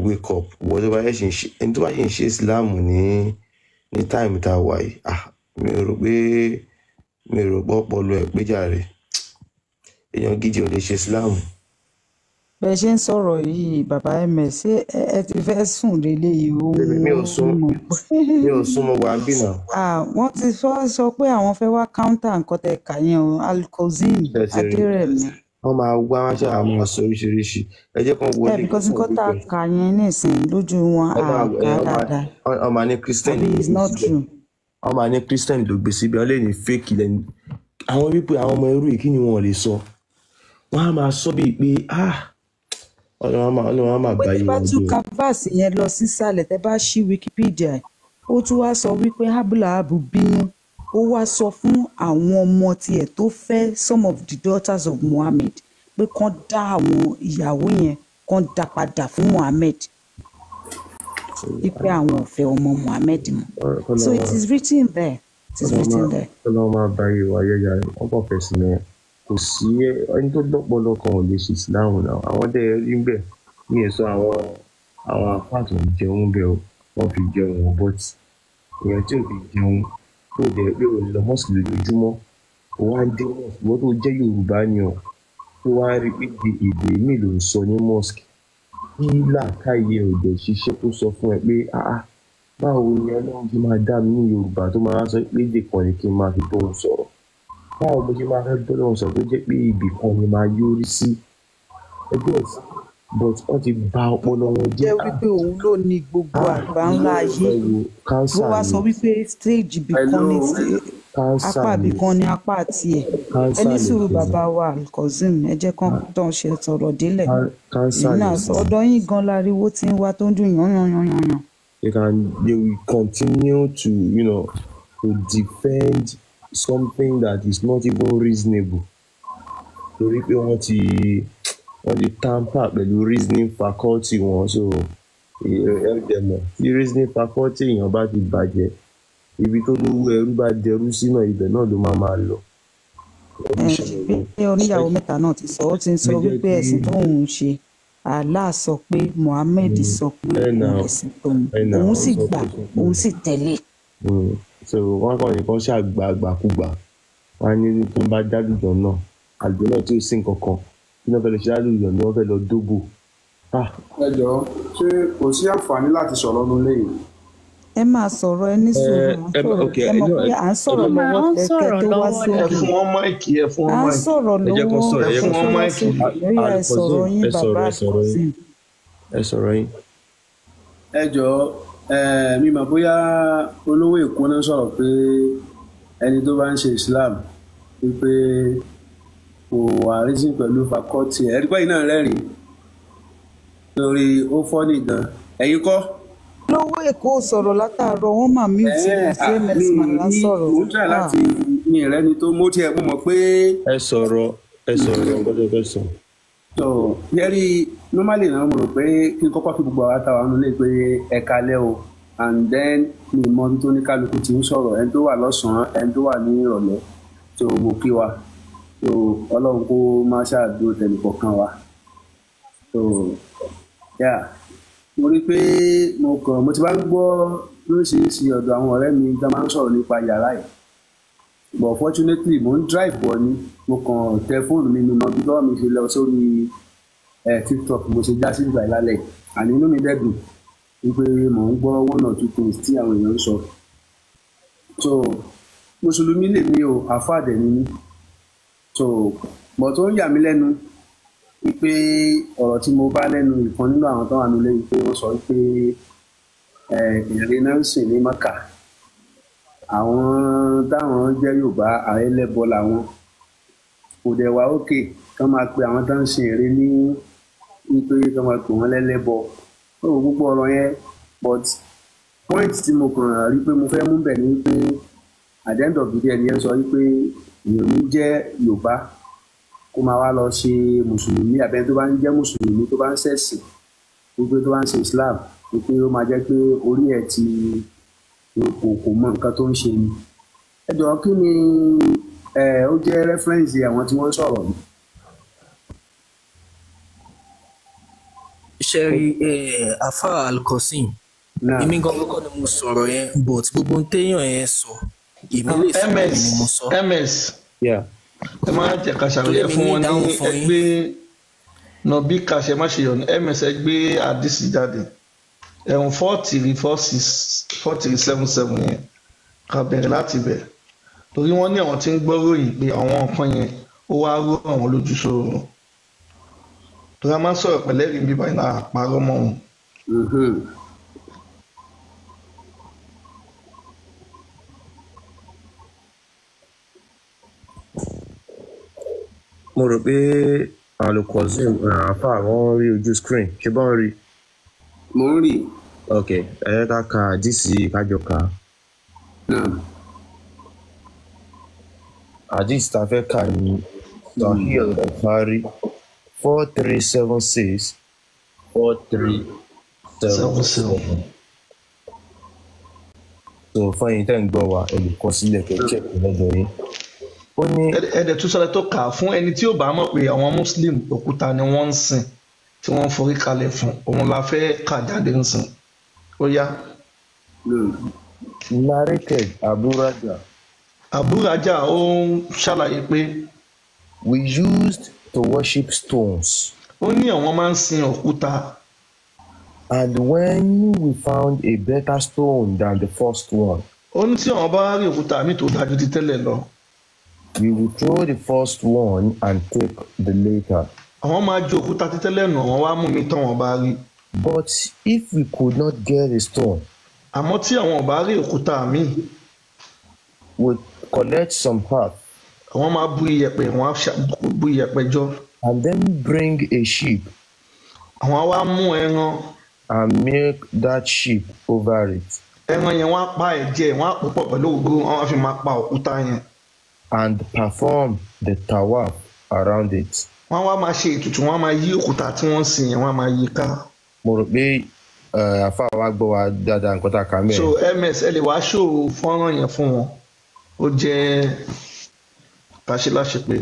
wake up wọ́n tó bá yẹ ṣe ń ṣe ẹni tó bá yẹ ń ṣe Islam ní time tá a wà yìí mi rò pé ọpọlọ ẹ̀ pé jàre èèyàn gidi ò lè ṣe Islam. bẹ́ẹ̀ ṣe ń sọ̀rọ̀ yìí bàbá ms ṣé ẹ ti fẹ́ sùn lélẹ̀ yìí ó mi ò sún mo wà ń bìnà. wọ́n ti sọ pé àwọn fẹ́ wá counter nǹkan tẹ̀ kà yẹn o alkozim adérẹ̀mí. wọ́n máa wá wá ṣáà máa sọ oríṣiríṣi ẹ jẹ́ kan wọlé. because nǹkan tá a kà yẹn nísìnyí lójú wọn àká dáadáa. ọmọ ní Christian it's not true. ọmọ ní Christian ló gbé síbi ọlẹ́ ní fake lẹ́nu àwọn wípé àwọn ọmọ irú yìí kí ni wọ́n lè sọ wọ́n á máa sọ bíi pé ọlọ́run á máa gbáyé wọn jù. bá tún canvas yẹn lọ sísàlẹ̀ tẹ́ bá ṣí Wikipedia ó tún wá sọ wípé Abdulhabu bínú ó wá sọ fún àwọn ọmọ tiẹ̀ tó fẹ́ some of the daughters of Muhammad pé kán dá àwọn ìyàwó yẹn kán dá padà fún Muhammad wípé àwọn ò fẹ́ ọmọ Muhammad mọ́ so it is written there. ọlọ́run máa bá yé wa yẹ́yà rẹ̀ wọ́n kàn fẹ́ sí yẹn kò sí ẹni tó lọ́pọ̀lọ́ kan ò lè ṣe Islam náà àwọn dẹ́ rí bẹ́ẹ̀ ní èso àwọn apáàtò jẹun bẹ́ẹ̀ wọ́n fi jẹun wọn bọ́tì èèyàn tí ò fi jẹun tó dẹ̀ pé ò lọ mọ́sì lójoojúmọ́ ó wá ń dé mọ́sì wọ́n tó jẹ́ Yorùbá ni ọ̀ tó wá rí pé èdè mi ló ń sọ ní mọ́sì kí làákàyè òde ṣiṣẹ́ tó sọ fún ẹ pé báwo ni Ọlọ́run ti máa dá mi ní Yorùbá tó máa sọ pé èdè kan ni kí n máa fi bóun sọ̀rọ̀ báwo mo ṣe máa fẹ́ bọ́lọ́run sọ̀rọ̀ tó jẹ́ pé ibì kan ni máa yọrí sí ẹgbẹ́ ẹ̀sìn but wọ́n ti bà ọpọlọ wọn jẹ́. jẹ́ wípé òun ló ní gbogbo àgbà ńlá ayé bó wá sọ wípé stage ibì kan ní apá ibì kan ní apá tiẹ̀ ẹni sùúrù bàbá wa alkozim ẹ jẹ́ kán tán ṣe sọ̀rọ̀ délẹ̀ ìnáà ọ̀dọ̀ yín gan láriwo tí ń wá tó ń dùn yán. They will continue to, to defend something that is not even reasonable. Torí pé wọ́n ti tamper pẹ̀lú reasoning faculty wọn so tí reasoning faculty èèyàn bá ti bàjẹ́ ibi tó lówó ẹrú bá dẹrú sínú ibẹ̀ náà ló máa lọ. Bí oníyàwó mẹ́ta náà ti sọ ó ti ń sọ wípé ẹ̀sìn tóun ń ṣe Allah sọ pé Muhammad sọ pé ẹ̀sìn tóun òun sì gbà òun sì tẹ̀lé. So wọ́n kàn ní kán ṣàgbàgbàkúgbà wọ́n á ní tó ń bá dálùjọ náà àgbẹ̀ náà tí ó sì ń kankan kí wọ́n fẹ́ lọ ṣe dálùjọ ni wọ́n fẹ́ lọ dóbò. ẹ jọ ṣé kò sí àǹfààní láti sọ̀rọ̀ nínú lẹ́yìn. ẹ máa sọ̀rọ̀ ẹ ní sùúrù ẹ mọ̀ pé à ń sọ̀rọ̀ lọ́wọ́ kẹ̀kẹ́ tó wá sí òkè. ẹ fún wọn máìkì à ń sọ̀rọ̀ lọ́wọ́ kẹ̀kẹ́ tó wá sí òkè lórí ẹ sọ̀rọ̀ yín bàbá àkọsìn. ẹ sọ̀rọ̀ yín. ẹ jọ mi mọ̀ bóyá olówó èkó náà sọ̀rọ̀ pé ẹni tó bá ń ṣe Islam wípé kò wà rísìn pẹ̀lú fakọ́tì ẹ̀ ẹ̀rí pẹ́yìn náà rẹ́rìn-ín lórí ó fọ́ nìgan ẹ̀yin kọ́. olówó èkó sọ̀rọ̀ látàárọ̀ wọ́n máa mí tí cms máa sọ̀rọ̀. mo ń try láti ní ìrẹ́ni tó mú tiẹ̀ mo mọ̀ pé. ẹ sọ̀rọ̀ gbọ́dọ̀ fẹ́ sọ. so yẹ́rì normally náà mo rò pé kí n kọ́kọ́ fi gbogbo àwọn àtàwọn nílé pé ẹ kalẹ́ o and then mi mọ bí tó ní kálukú ti ń sọ̀rọ̀ ẹni tó wà lọ́sàn-án ẹni tó wà ní ìrọ̀lẹ́ tó mo kí wa so ọlọ́run kó má ṣàdúró tẹnìkọ̀ọ̀kan wa so mo rí pé mo ti bá ń gbọ́ lóríṣiríṣi ọ̀dọ̀ àwọn ọ̀rẹ́ mi tá máa ń sọ̀rọ̀ nípa yàrá yìí but fortunately mo ń drive bọ̀ ni mo kàn tẹ fóònù mi mọ bí lọ́wọ́ mi ṣe lọ sórí TikTok mo ṣe já sí ìgbà ìlálẹ̀ àní inú mi dẹ́dùn wípé mò ń gbọ́ one or two things tí àwọn èèyàn ń sọ so mùsùlùmí lèmi o àfáàdẹ̀ ni mí so bọ̀ tó ń yà mí lẹ́nu wípé ọ̀rọ̀ tí mo bá lẹ́nu ìkan nínú àwọn tó wà nílé wípé wọ́n sọ wípé èrè náà ń sìn ní Mẹ́kà àwọn táwọn jẹ́ Yorùbá àrẹ́lẹ́bọ làwọn kò dẹ̀ wá òkè kán máa pe àwọn tó ń sin èrè ní wípé kán máa pè wọ́n lẹ́lẹ́bọ ó gbogbo ọ̀rọ̀ yẹn but point tí mo kàn rí pé mo fẹ́ mú bẹ̀ ni wípé at the end of the day ẹni yẹn sọ wípé èèyàn ní jẹ́ Yorùbá kó máa wá lọ ṣe mùsùlùmí àbẹ́ni tó bá ń jẹ́ mùsùlùmí tó bá ń ṣẹ̀sìn wípé tó bá ń ṣe Islam wípé ó máa jẹ́ pé orí ẹ̀ ti kò mọ nǹkan tó ń ṣe ni. ẹ jọ̀ọ́ kí ni ó jẹ́ rẹ́fẹ́rẹ́nsì àwọn tí wọ́n sọ̀rọ̀ ni. Sherry Alfa Alkosim. Èmi gan lóko ni mo sọ̀rọ̀ yẹn, but gbogbo téèyàn yẹn sọ, èmi lè sọ pé ni mo sọ. MS. Yeah. Ẹ máa jẹ́ ká ṣàlàyé fún wọn ní ẹgbẹ́ nọbí kàṣẹ má ṣe yọ̀nù MS ẹgbẹ́ àdìsí jáde. 4346 yẹn ká bẹ̀rẹ̀ láti bẹ̀. Torí wọ́n ní àwọn tí ń gbọ́ ròyìn pé àwọn nǹkan yẹn ó wá rú àwọn lójú ṣòro. Torí a máa ń sọ̀rọ̀ pẹ̀lẹ́rìí bíbá iná àpárọ̀ mọ́ wọn. Mo rò pé Alkosim àfà wọ́n rí ojú screen ṣé bọ́n rí. Mo ń rí. Ok ẹ ká ka àdìsí kájọ ka. Àdìsí tá a fẹ́ kà ní Sahih al-Bukhari 4376 4377. So fún ẹ̀yin tẹ́ ń gbọ́ wa ẹ lè kọ sílẹ̀ kẹ́ check lọ́dọ̀ yín. Ó ní ẹ̀dẹ̀ tún sọ̀rọ̀ tó kà fún ẹni tí ó bá mọ̀ pé àwọn Muslim òkúta ni wọ́n ń sìn tí wọ́n ń forí kalẹ̀ fún òun la fẹ́ kà jáde ń sìn. Ó yá. Narrated Abu Raja. Abu Raja ó ń ṣàlàyé pé we used to worship stones. Ó ní àwọn máa ń sin òkúta. And when we found a better stone than the first one. Ó ní tí àwọn bá rí òkúta mi tó dájú ti tẹ́lẹ̀ lọ. We will throw the first one and take the later. Àwọn máa ju òkúta ti tẹ́lẹ̀ nù àwọn wá mú mi tán wọn bá rí. But if we could not get a stone. Àmọ́ tí àwọn ò bá rí òkúta mi. We collect some earth. Àwọn máa bu iyẹ̀pẹ̀ wọ́n á bu iyẹ̀pẹ̀ jọ. And then bring a sheep. Àwọn wá mú ẹran. And milk that sheep over it. Ẹran yẹn wọ́n á pa ẹ̀jẹ̀ wọ́n á pòpọ̀ pẹ̀lú ògùn wọ́n á fi máa pa òkúta yẹn. And perform the tawaf around it. Wọ́n wá máa ṣe ètùtù wọ́n á máa yí òkúta tí wọ́n sìn yẹn wọ́n á máa yí ká. Mo rò pé àfa wa gbọ́ wa dáadáa nǹkan tá a kà mẹ́rin. So MS ẹ lè wá ṣó fọ́nrán yẹn fún wọn ó jẹ́ tàṣe láṣẹ pé.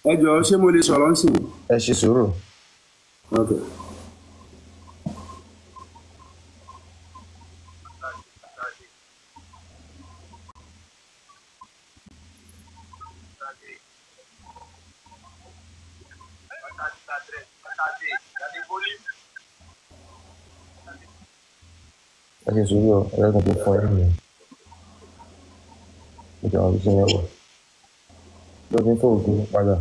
Ẹ jọ̀ọ́ ṣé mo lè sọ̀rọ̀ ń sìn? Ẹ ṣe sùúrù. Okay. Ẹ ṣe sùúrù ẹlẹ́gùn tó fún ẹ nìyẹn. Ìjọba fi ṣe yẹn wọ̀. Lóbi tó ògùn padà.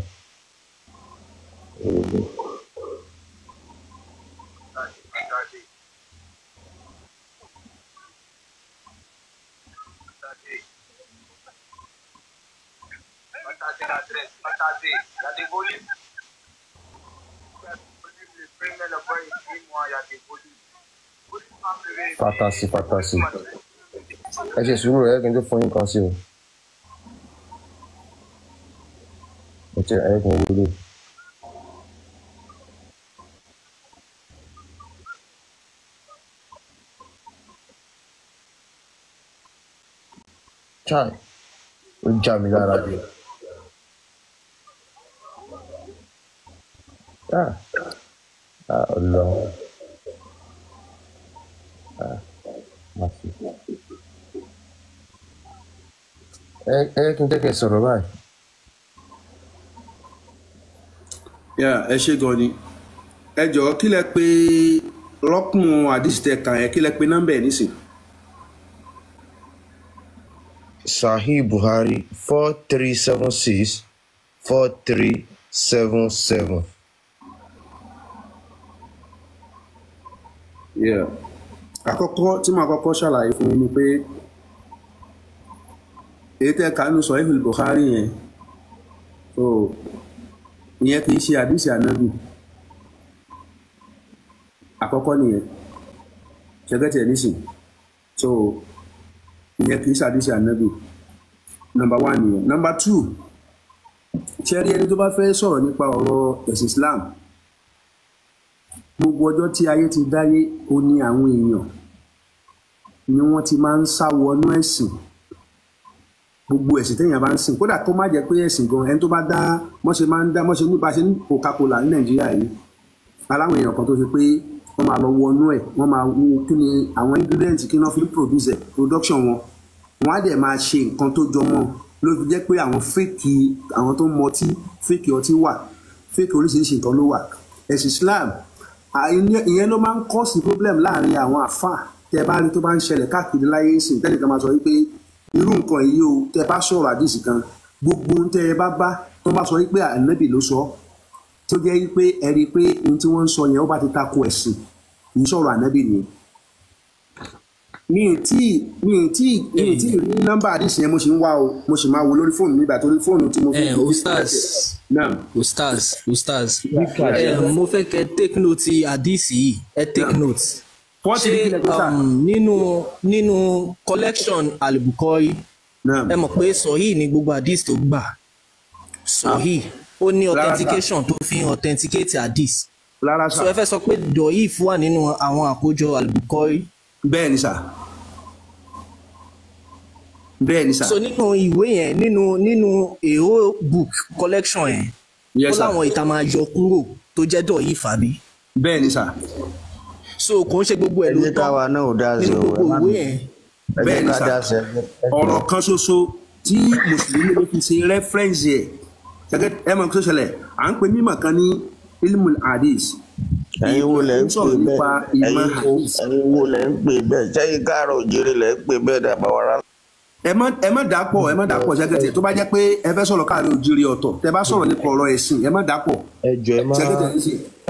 Fatasi. Ẹ ṣe sùúrù ẹlẹ́gùn tó fún yín kan sí o. Ẹ ẹlẹ́gùn wọlé. Chai, ó já mi lára bí. Ọlọ́run. Ẹ kí n tẹ́kẹ̀ sọ̀rọ̀ báyìí. Ẹ ṣé gan ni. Ẹ jọ̀ọ́ kí lẹ pé rọ́kùn àdìsítẹ̀ kan yẹn kí lẹ pé nọ́mbà ẹ̀ nísìn. Sahih Bukhari 4376 4377. Àkọ́kọ́ tí màá kọ́kọ́ ṣàlàyé fún yín ni pé èyí tẹ́ kánú Sahih Bukhari yẹn ìyẹn kì í ṣe àdìsí ànábì àkọ́kọ́ nìyẹn ṣẹgẹ́tì ẹ̀ nísìn ìyẹn kì í ṣàdísì ànábì. Number 1 nìyẹn. Number 2, ṣẹ́rí ẹni tó bá fẹ́ sọ̀rọ̀ nípa ọ̀rọ̀ ẹ̀sìn Islam, gbogbo ọjọ́ tí ayé ti dáyé ó ní àwọn èèyàn ni wọ́n ti máa ń sá wọnú ẹ̀sìn. Gbogbo ẹ̀sìn téèyàn bá ń sìn, kódà kó má jẹ́ pé ẹ̀sìn gan, ẹni tó bá dá mọ́ṣe nípa ṣe ní Coca-Cola ní Nàìjíríà yìí, aláwọn èèyàn kan tó ṣe pé wọ́n máa lọ wọnú ẹ̀, wọ́n máa wo kí ni àwọn ingredients kí wọ́n fi produce production wọn, wọ́n á dẹ̀ máa ṣe nǹkan tó jọmọ́, ló fi jẹ́ pé àwọn fake, àwọn tó ń mọtí fake ọtí wà, fake oríṣiríṣi nǹkan ló wà. Ẹ̀sìn Islam ìyẹn ló máa ń cause problem láàrin àwọn àfáà. Tẹ́ bá rí tó bá ń ṣẹlẹ̀ káàkiri láyé ìsìn, tẹ́nìkan máa sọ wípé irú nǹkan yìí o, tẹ́ bá sọ̀rọ̀ àdìsí kan, gbogbo tẹ́ ẹ bá tó bá sọ wípé ànábì ló sọ, tó jẹ́ wípé ẹ rí i pé ohun tí wọ́n ń sọ yẹn ó bá ti tako ẹ̀sìn, kì í sọ̀rọ̀ ànábì nìyẹn. mi ì tí rí nọ́mbà àdìsí yẹn, mo sì ń wá o, mo sì máa wo lórí fóònù nígbà torí fóònù tí mo fi. Ustaz, mo fẹ́ kẹ́ take note àdìsí yìí, ẹ take note. Ṣé nínú collection Al-Bukhari ẹ mọ̀ pé sọ̀hí ni gbogbo àdìsí tó gbà, sọ̀hí ó ní authentication tó fi authenticate àdìsí. So ẹ fẹ́ sọ pé dọ̀yìf wà nínú àwọn àkójọ Al-Bukhari? Bẹ́ẹ̀ ni sà. So nínú ìwé yẹn, nínú èrò book collection yẹn, ó láwọn ìta máa yọ kúrò tó jẹ́ dọ̀yìf àbí? Bẹ́ẹ̀ ni sà. So kò ń ṣe gbogbo ẹ̀ ló tọ́ nínú gbogbo ìwé yẹn. Bẹ́ẹ̀ ni sà. Ọ̀rọ̀ kan ṣoṣo tí mùsùlùmí ló fi ṣe reference yẹ ẹ mọ̀ tó ṣẹlẹ̀, à ń pè mímọ̀ kan ní ilmul hadith. Ẹ̀yin wo lẹ ń pè bẹ́ẹ̀? Ẹ̀yin wo lẹ ń pè bẹ́ẹ̀? Ṣẹ́yìn káàrọ̀ òjìrì lẹ ń pè bẹ́ẹ̀ dàbà wàrà? Ẹ má dàpọ̀ ṣẹ́gẹ̀tẹ̀ tó bá jẹ́ pé ẹ fẹ́ sọ̀rọ̀ káàrọ̀ òjìrì ọ̀tọ̀, tẹ bá sọ̀rọ̀ nípa ọ̀rọ̀ ẹ̀sìn, ẹ má dàpọ̀. Ẹ jọ̀ọ́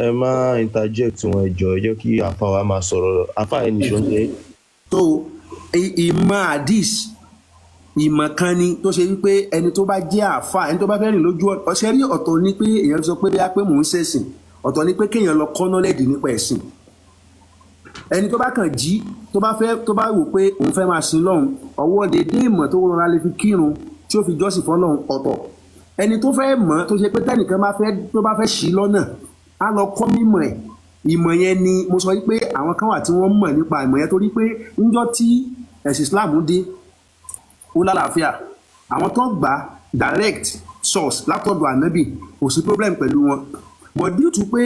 ẹ má interject wọn, ẹ jọ̀ọ́ ẹ jẹ́ kí àfà wa máa sọ̀rọ̀, àfà ẹni ṣọ́njẹ́. tó ìmọ̀ hadith ìmọ̀ kan ni tó ṣe wípé ẹni tó bá jẹ́ àfà, ẹni tó bá fẹ́ rìn lójú ọ̀sẹ̀ rí, ọ̀tọ̀ ni pé èèyàn sọ pé bí a pé mò ń ṣẹ̀sìn, ọ̀tọ̀ ni pé kéèyàn lọ kọ́ knowledge nípa ẹ̀sìn. Ẹni tó bá kàn jí tó bá wò pé òun fẹ́ máa sin lọ́hùn, ọwọ́ dédé ìmọ̀ tó rọra lè fi kírun tí ó fi jọ́sìn fọ́lọ́hùn ọ̀tọ̀. Ẹni tó fẹ́ mọ̀ tó ṣe pé tẹ́nìkan tó bá fẹ́ ṣí lọ́nà á lọ kọ́ mímọ̀ ẹ̀. Ìmọ̀ yẹn ni mo sọ wípé àwọn kan wà tí wọ́n mọ̀ nípa ìmọ̀ yẹn, torí pé níjọ́ tí ẹ̀sìn Islam dé ó lálàáfíà, àwọn tó gbà direct source látọ̀dọ̀ ànábì kò sí problem pẹ̀lú wọn, but due to pé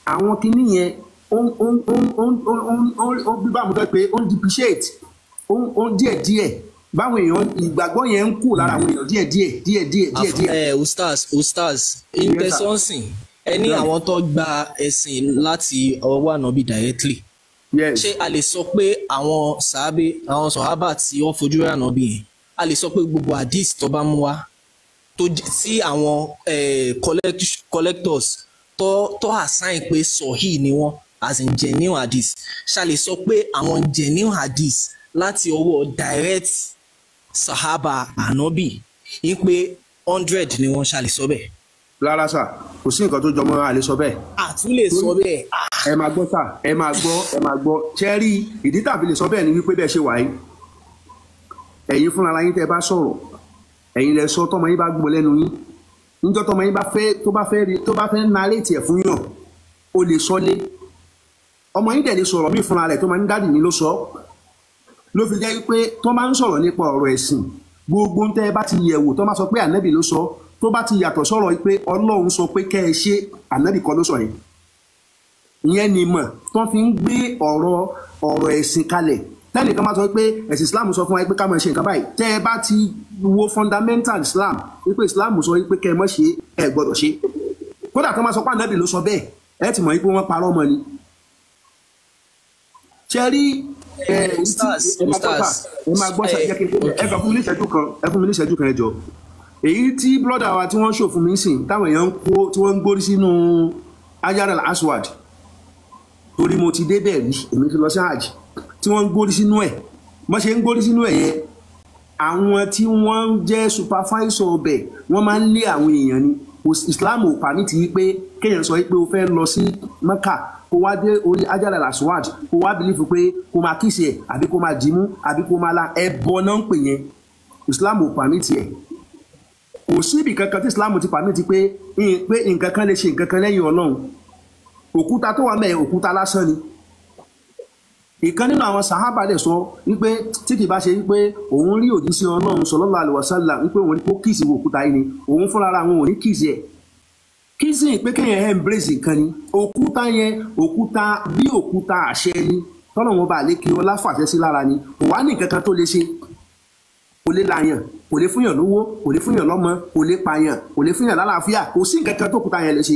àwọn kinní yẹn bí bá mo fẹ́ pé ó ń depreciate ó ń díẹ̀díẹ̀, báwọn èèyàn ìgbàgbọ́ yẹn ń kù lára àwọn èèyàn díẹ̀díẹ̀. Ustaz intẹsọ́nsìn ẹni àwọn tó gba ẹ̀sìn láti ọwọ́ ànábì directly, ṣé a lè sọ pé àwọn sàhábà tí wọ́n fojú rí ànábì yẹn, a lè sọ pé gbogbo hadith tó bá mú wá tó sí àwọn collectors tó assign pé sọ̀hí ni wọ́n as in genuine hadith, ṣá lè sọ pé àwọn genuine hadith láti ọwọ́ direct sahaba ànábì yín pé 100 ni wọ́n, ṣá lè sọ bẹ́ẹ̀? Rárá sà, kò sí nǹkan tó jọmọ́ a lè sọ bẹ́ẹ̀. Àtún lè sọ bẹ́ẹ̀. Ẹ máa gbọ́ sà, ẹ máa gbọ́ ṣẹ́rí ìdí tàbí lè sọ bẹ́ẹ̀ ni wípé bẹ́ẹ̀ ṣe wà yìí, ẹ̀yin fúnra ara yín tẹ́ bá sọ̀rọ̀, ẹ̀yin lẹ sọ tọmọ yín bá gbọ́ lẹ́nu yín, níjọ́ tọmọ yín tó bá fẹ́ narrate ẹ̀ fún yàn ó lè sọ lé, ọmọ yín dẹ̀ lè sọ̀rọ̀ mí fúnra rẹ̀ tó máa ń dádì ní ló sọ, ló fi jẹ́ wípé tó máa ń sọ̀rọ̀ nípa ọ̀rọ̀ ẹ̀sìn, gbogbo tẹ́ ẹ bá ti yẹ̀wò tó máa sọ pé ànábì ló sọ, tó bá ti yàtọ̀ sọ̀rọ̀ pé Ọlọ́run sọ pé kẹ́ ẹ ṣe, ànábì kọ́ ló sọ yẹn, ìyẹn ni mọ̀ tó fi ń gbé ọ̀rọ̀ ẹ̀sìn kalẹ̀. Tẹ́nìkan máa sọ pé ẹ̀sìn Islam sọ fún wa pé ká máa ṣe nǹkan báyìí, tẹ́ ẹ bá ti wo fundamental Islam wípé Islam sọ wípé kẹ́ ẹ má ṣe, ẹ gbọ́dọ̀ ṣe, kódà tó máa sọ pé ànábì ló sọ bẹ́ẹ̀, ẹ ti mọ̀ wípé wọ́n parọ́ mọ́ ni. ṣe rí ẹ máa gbọ́ sàjẹ́ kí ẹ fún mi ní ìṣẹ́jú kan ẹ jọ. Èyí tí blọ́dà wa tí wọ́n ṣò fún mi sìn táwọn èèyàn tí wọ́n ń gbórí sínú Hajar al-Aswad, torí mo ti débẹ̀ rí, èmi ti lọ sí hajj, tí wọ́n ń gbórí sínú ẹ̀, wọ́n ṣe ń gbórí sínú ẹ̀ yẹn, àwọn tí wọ́n jẹ́ supervisor ọbẹ̀ wọ́n máa ń lé àwọn èèyàn ni, Islam ò pa ní ti pé kéèyàn sọ pé o fẹ́ lọ sí Mẹ́kà kó wá dé orí Hajar al-Aswad kó wá bìlífù pé kó máa kíṣe ẹ̀ àbí kó máa dìímú àbí kó máa la ẹbọ náà ń pè yẹn. Islam ò pa ní tiẹ̀. Kò sí ibì kankan tí Islam ti pa ní ti pé nǹkan kan lè ṣe nǹkan kan lẹ́yìn Ọlọ́run. Òkúta tó wà mẹ́ẹ̀ òkúta lásán ni. Ìkan nínú àwọn sàhábà dẹ̀ sọ wípé tí kì bá ṣe wípé òun rí òjíṣẹ́ Ọlọ́run sallallahu alaihi wasallam wípé òun kó kíìsì wo òkúta yìí ni òun fúnra ara wọn ò ní kíìsì ẹ̀. Kíìsì pé kéèyàn embrace nǹkan ni òkúta yẹn òkúta bí òkúta àṣẹ ni tọ́lọ̀ wọn bá lè kí ọlá fàṣẹ sí lára ni kò wá ní nǹkan kan tó lè ṣe. Kò lè làyàn kò lè fúnyàn lówó kò lè fúnyàn lọ́mọ kò lè pààyàn kò lè fúnyàn lálàáfíà kò sí nǹkan kan tó òkúta yẹn lè ṣe.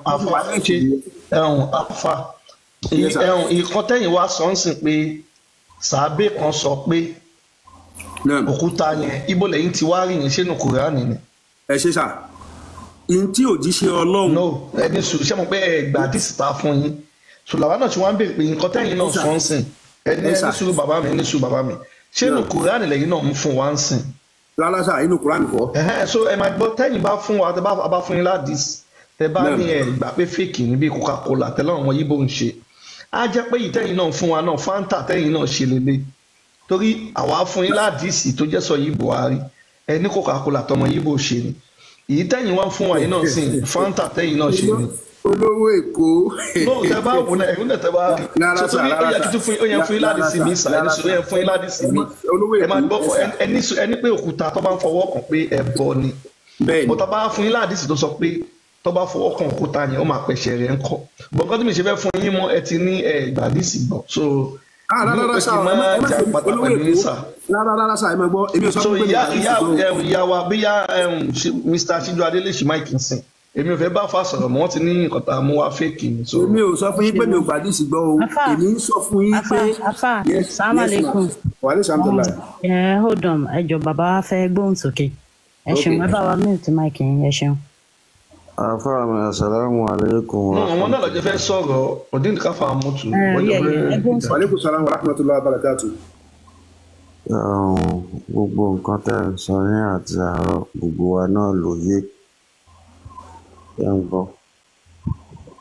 Alfa ìkan tẹ́yìn wá sọ ń sìn pé sàábé kan sọ pé òkúta yẹn ibo lẹ́yìn tí wá rí yẹn sínú Kùránì ni. Ẹ ṣe sà n tí òjíṣẹ́ Ọlọ́run. no ẹni sùn ṣé mo pé ẹgbàá dísì ta fún yín sùlàwà náà tí wọ́n ń béèrè pé nǹkan tẹ́yìn náà sọ ń sìn ẹni sùúrù bàbá mi ẹni sùúrù bàbá mi ṣé inú Kùránì lẹ́yìn náà ń fún wa ń sìn. rárá sà inú Kùránì kọ́. so ẹ máa gbọ́ tẹ́yìn bá fún wa tẹ́ bá fún yín ládìsì tẹ́ bá ní ẹ gbà pé fèkì ní bí Coca-Cola tẹ́lẹ̀ àwọn yíbò ń ṣe á jẹ́ pé ìtẹ́yìn náà fún wa náà Fanta tẹ́yìn náà ṣe lélẹ̀ torí àwa fún yín ládìsì tó jẹ́ sọ yìí Buhari ẹ ní Coca-Cola tọmọ yíbò ṣe ni ìtẹ́yìn wá fún wa yìí náà sìn Fanta tẹ́yìn náà ṣe ni. olówó Èkó. no tẹ bá wò náà ẹ̀hún náà tẹ bá sọ pé ó yẹ kí fún yín ládìsì mi sà ẹni sọ yẹ fún yín ládìsì mi ẹ máa gbọ́ ẹni pé òkúta tó bá ń fọwọ́ kàn pé ẹ̀bọ ni bọ́tà bá fún yín ládìsì tó sọ pé tó bá fọwọ́ kan òkúta yẹn ó máa pẹ̀ṣẹ̀ rẹ̀ ń kọ́ bọ̀ǹkan tó mi ṣe fẹ́ fún yín mọ́ ẹ ti ní ìgbàdísì gbọ́ so rárá sá rárá sá ẹ máa gbọ́ èmi ò sọ pé ìyá wa bí yá Mr. Aṣíjú Adélèṣì Mike nsìn èmi ò fẹ́ bá fa sọ̀rọ̀ mọ́ wọ́n ti ní nǹkan tá a mú wá fèkì ni. èmi ò sọ fún yín pé mi ò gbàdísì gbọ́ o èmi ń sọ fún yín pé. afa salaam aleykum. wa aleykum salaam. hold on ẹ jọ̀ọ́ bàbá wa fẹ́ gbóhùn sókè ẹ ṣeun ẹ bá wa mute Mike yẹn ẹ ṣeun. Àfáàmì assalamu alaikum. Àwọn náà lọ́jọ́ fẹ́ sọ̀rọ̀ ọdún nìkan fà mọ́tò. Wa alaikum salam wa rahmatullahi wa barakatuh. Gbogbo nǹkan tẹ́ ẹ̀ sọ ní àti àárọ̀ gbogbo wa náà ló yé ẹ̀ ń gbọ́.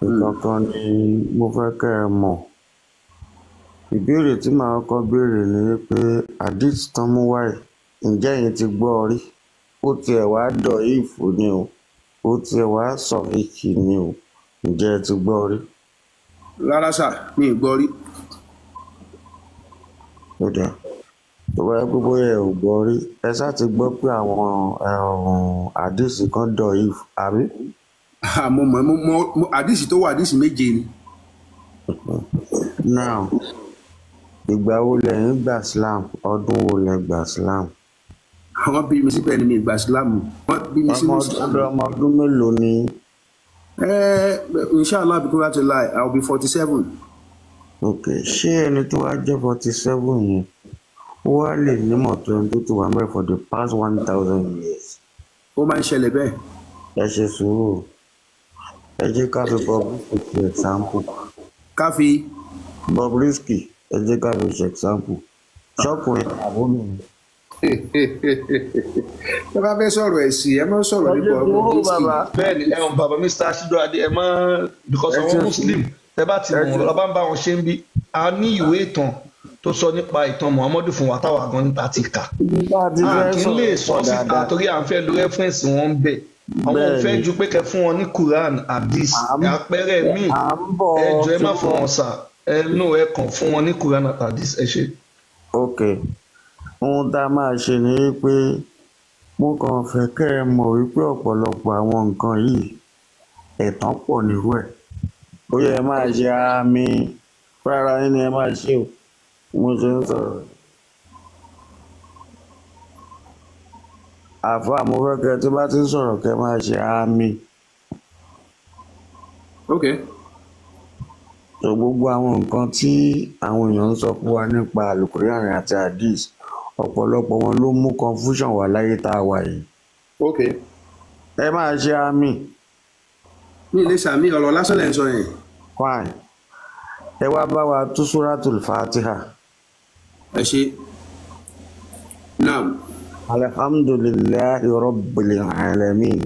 Ìkankan ni mo fẹ́ kẹ́ ẹ mọ̀. Ìbéèrè tí màá kọ́ béèrè ni pé hadith tán mú wáyé ǹjẹ́ yín ti gbọ́ rí? Ó tiẹ̀ wá dọ̀ ìfò ni o. Ó ti wá sọ èkì ni o ǹjẹ́ ẹ ti gbọ́ rí. rárá sà mi ì gbọ́ rí. ó dà tó bá yẹ pé bóyá ẹ ò gbọ́ rí ẹ ṣáà ti gbọ́ pé àwọn àdìsí kan dọ̀ yìí àbí. mo àdìsí tó wà àdìsí méje ni. now ìgbà wo lẹ́yìn gbà Islam ọdún wo lẹ gbà Islam. Àwọn bí mi síbẹ̀ ni mi ìgbà Ìsìlámù. Wọ́n bí mi sí Mùsùlùmí. Ọmọ ọdún mélòó ni? Inshallah bí kò bá ti láì, I will be 47. Ok, ṣé ẹni tó wá jẹ́ 47 yẹn, ó wá lè nímọ̀ tó ẹni tó ti wà mẹ́rin for the past 1000 years? Ó máa ń ṣẹlẹ̀ bẹ́ẹ̀. Ẹ ṣe sùúrù. Ẹ jẹ́ ká fi Bobrisky ṣe example. Ká fi? Bobrisky, ẹ jẹ́ ká fi ṣe example. Ṣọ́kùnrin àbúrò mi. Tó bá fẹ́ sọ̀rọ̀ ẹ̀sìn ẹ máa ń sọ̀rọ̀ nípa Bobrisky. Bẹ́ẹ̀ni bàbá Mr. Aṣíjú Adé ẹ máa because àwọn Muslim ẹ bá ti mọ̀ ọ́ bá ń bá wọn ṣe ń bí a ní ìwé ìtàn tó sọ nípa ìtàn Muhammadu fún wa táwa gan níta ti kà. A kì í lè sọ síta torí à ń fẹ́ lo reference wọn bẹ̀. Àwọn ò fẹ́ ju pé kẹ fún wọn ní Quran hadith àpẹẹrẹ míì ẹ jọ ẹ má fún wọn sà ẹ nù ẹ kàn fún wọn ní Quran hadith ẹ ṣe. Ok. Ohun tá a máa ṣe ni wípé mo kàn fẹ́ kẹ́ ẹ mọ̀ wípé ọ̀pọ̀lọpọ̀ àwọn nǹkan yìí ẹ̀tàn pọ̀ nírú ẹ̀. Bóyá ẹ máa ṣe àmì rárá yín ni ẹ máa ṣe o. Mo ṣe ń sọ̀rọ̀. Àfáà mo fẹ́ kẹ́ tí bá ti ń sọ̀rọ̀ kẹ́ máa ṣe àmì. Ok. So gbogbo àwọn nǹkan tí àwọn èèyàn ń sọ fún wa nípa Al-Qur'an àti hadith ọ̀pọ̀lọpọ̀ wọn ló mú confusion wá láyé tá a wà yìí. Ok. Ẹ máa ṣe àmì. Ní ilé sàmì ọ̀rọ̀ lásán lẹ̀ ń sọ yẹn. Fine. Ẹ wá bá wa tú Suratul Fatiha. Ẹ ṣe. Naam. Alhamdulillahi Rabbil Alamin.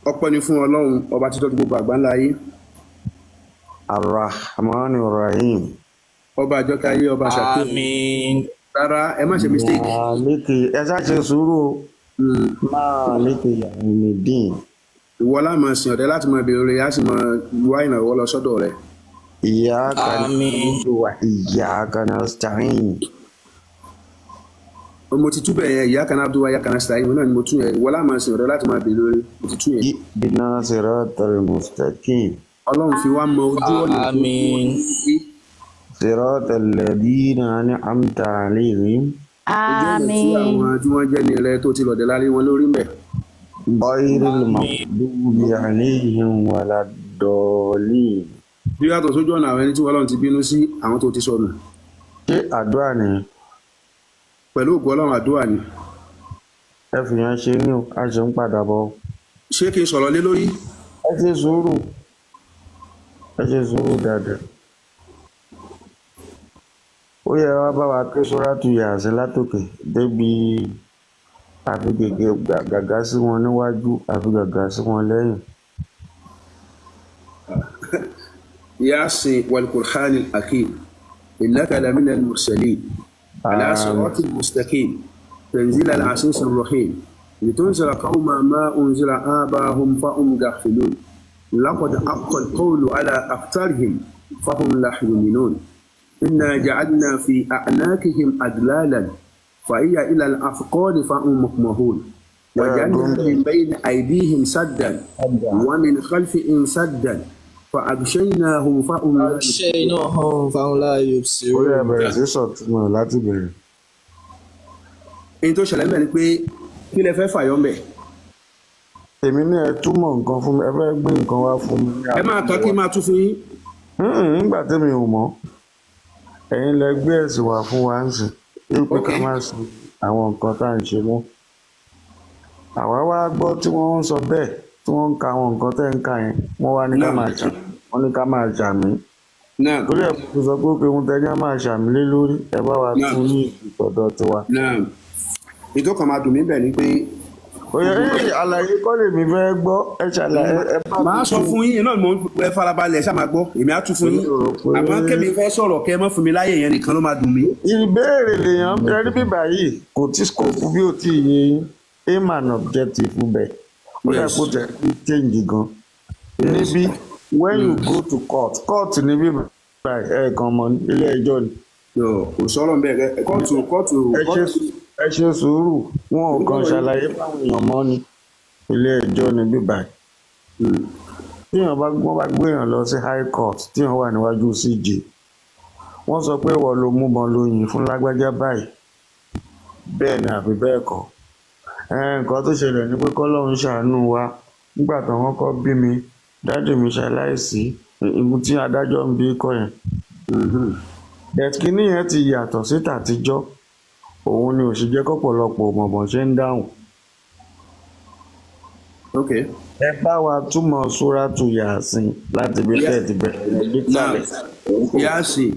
ọpẹ́ ni fún Ọlọ́run ọba títọ́ gbogbo àgbáńlá ayé. Ar-Rahmani Ar-Rahim. Ọba àjọkẹ́ ayé ọba ṣàkóso. Àmín. Rárá ẹ má ṣe mistake. Màálíkì ẹ ṣáṣe sùúrù. Màálíkì Yawmiddin. Ìwọ la máa sìn ọ̀rẹ́ láti máa béèrè rẹ̀ á sì máa wá ìrànwọ́ lọ sọ́dọ̀ rẹ̀. Iyyaka na'budu wa iyyaka nasta'in. Mo ti túbẹ̀ yẹn iyyaka na'budu wa iyyaka nasta'in náà ni mo tún yẹn ìwọ la máa sìn ọ̀rẹ́ láti máa béèrè rẹ̀ mo ti tún yẹn. Ihdina siratal mustaqim. Ọlọ́run fi wá mọ ojú ọ̀nà tó Àmín. Siratal ladina an'amta alayhim. Àmín. Àwọn tí wọ́n jẹ́ ní ilẹ̀ tó ti lọ̀dẹ̀ lálé wọn lórí mẹ́. Ghayril maghdubi alayhim waladdallin. Bí yàtọ̀ sójú ọ̀nà àwọn ẹni tí Ọlọ́run ti bínú sí àwọn tó ti sọnù. Ṣé àdúrà ni? Pẹ̀lú ògo Ọlọ́run àdúrà ni. Ẹ fi yẹn ṣe ní a ṣe ń padà bọ̀. Ṣé kí n sọ̀rọ̀ lé lórí? Ẹ ṣe sùúrù. Ẹ ṣe sùúrù dáadáa. Ó yẹ wá bá wa ké Suratu Yasin látòkè débi àfi gàgà sí wọn níwájú àfi gàgà sí wọn lẹ́yìn. Yasin wal Qur'anil hakim innaka laminal mursalin ala siratil mustaqim tanzilal azizir rahim litunzira qauman ma unzira abahum fahum ghafilun laqad haqqal qawlu ala aktharihim fahum la yu'minun inna ja'alna fi a'naqihim aglalan فهي إلى الأفقار فهم مقمحون وجعلنا من بين أيديهم سدا ومن خلفهم سدا فأغشيناهم فهم لا يبصرون. Ó yẹ bẹ̀rẹ̀ sí sọ̀túnmọ̀ láti bẹ̀rẹ̀. Èyí tó ṣẹlẹ̀ mẹ́rin pé kí lẹ fẹ́ fàyọ́ mẹ́. Èmi ní ẹ túmọ̀ nǹkan fún mi, ẹ fẹ́ gbé nǹkan wá fún mi. Ẹ máa tán kí n máa tún fún yín. Nígbà tí mi ò mọ̀, ẹ̀yin lẹ gbé ẹ̀sìn wá fún wa ń sìn. Pé ká máa sùn àwọn nǹkan tá à ń ṣe mọ́. Àwa wá gbọ́ tí wọ́n ń sọ bẹ́ẹ̀ tí wọ́n ń ka àwọn nǹkan tẹ́ ń ka yẹn wọ́n wá ní ká máa jà wọ́n ní ká máa jà mí. Torí ẹ̀ mo sọ pé ohun tẹ́ ní á máa jà mí lé lórí ẹ bá wa tún ní ìtọ̀dọ̀ tiwa. Ètò kan máa dùn mí bẹ̀ ni pé. Oyè àlàyé kọ́ lèmi fẹ́ gbọ́ ẹ ṣàlàyé ẹ bá mi. Màá sọ fún yín náà mo ẹ farabalẹ̀ ṣá máa gbọ́ èmi á tún fún yín àmọ́ kẹ́mi fẹ́ sọ̀rọ̀ kẹ́ ẹ mọ́ fún mi láyè yẹn nìkan ló máa dùn mí. Ìbéèrè lèèyàn rí bíbá yìí kò tí scope bí ó ti yé yín aim and objective bẹ̀ ó yẹ kó tẹ̀ change gan. Níbi when you go to court níbí ẹ̀ẹ̀kan mọ ilé ẹjọ́ ni. Kò sọ̀rọ̀ ń bẹ̀ kóòtù. Ẹ ṣe sùúrù wọn ò kàn ṣàlàyé fáwọn èèyàn mọ́ ni ilé ẹjọ́ ni bíbá yìí. Tíyàn bá gbéyàn lọ sí high court tíyàn wà níwájú CJ wọ́n sọ pé ìwọ ló mú bọn lóyìn fún lágbájá báyìí bẹ́ẹ̀ ni àbí bẹ́ẹ̀ kọ́. Nǹkan tó ṣẹlẹ̀ ni pé kọ́lọ́run ṣàánú wa nígbà tí wọ́n kọ́ bí mi dáàdì mi ṣaláìsí ìmú tí adájọ́ ń bí kọ́ yẹn. Ẹ̀kíní yẹn ti yàtọ̀ sí tàtijọ́ òun ni òṣìjẹ́ kọ́pọ̀lọpọ̀ mọ̀mọ́ ṣe ń dáhùn. Ẹ bá wa túmọ̀ Suratu Yasin láti bí tẹ́ ti bẹ̀rẹ̀ nígbàlẹ̀. Yasin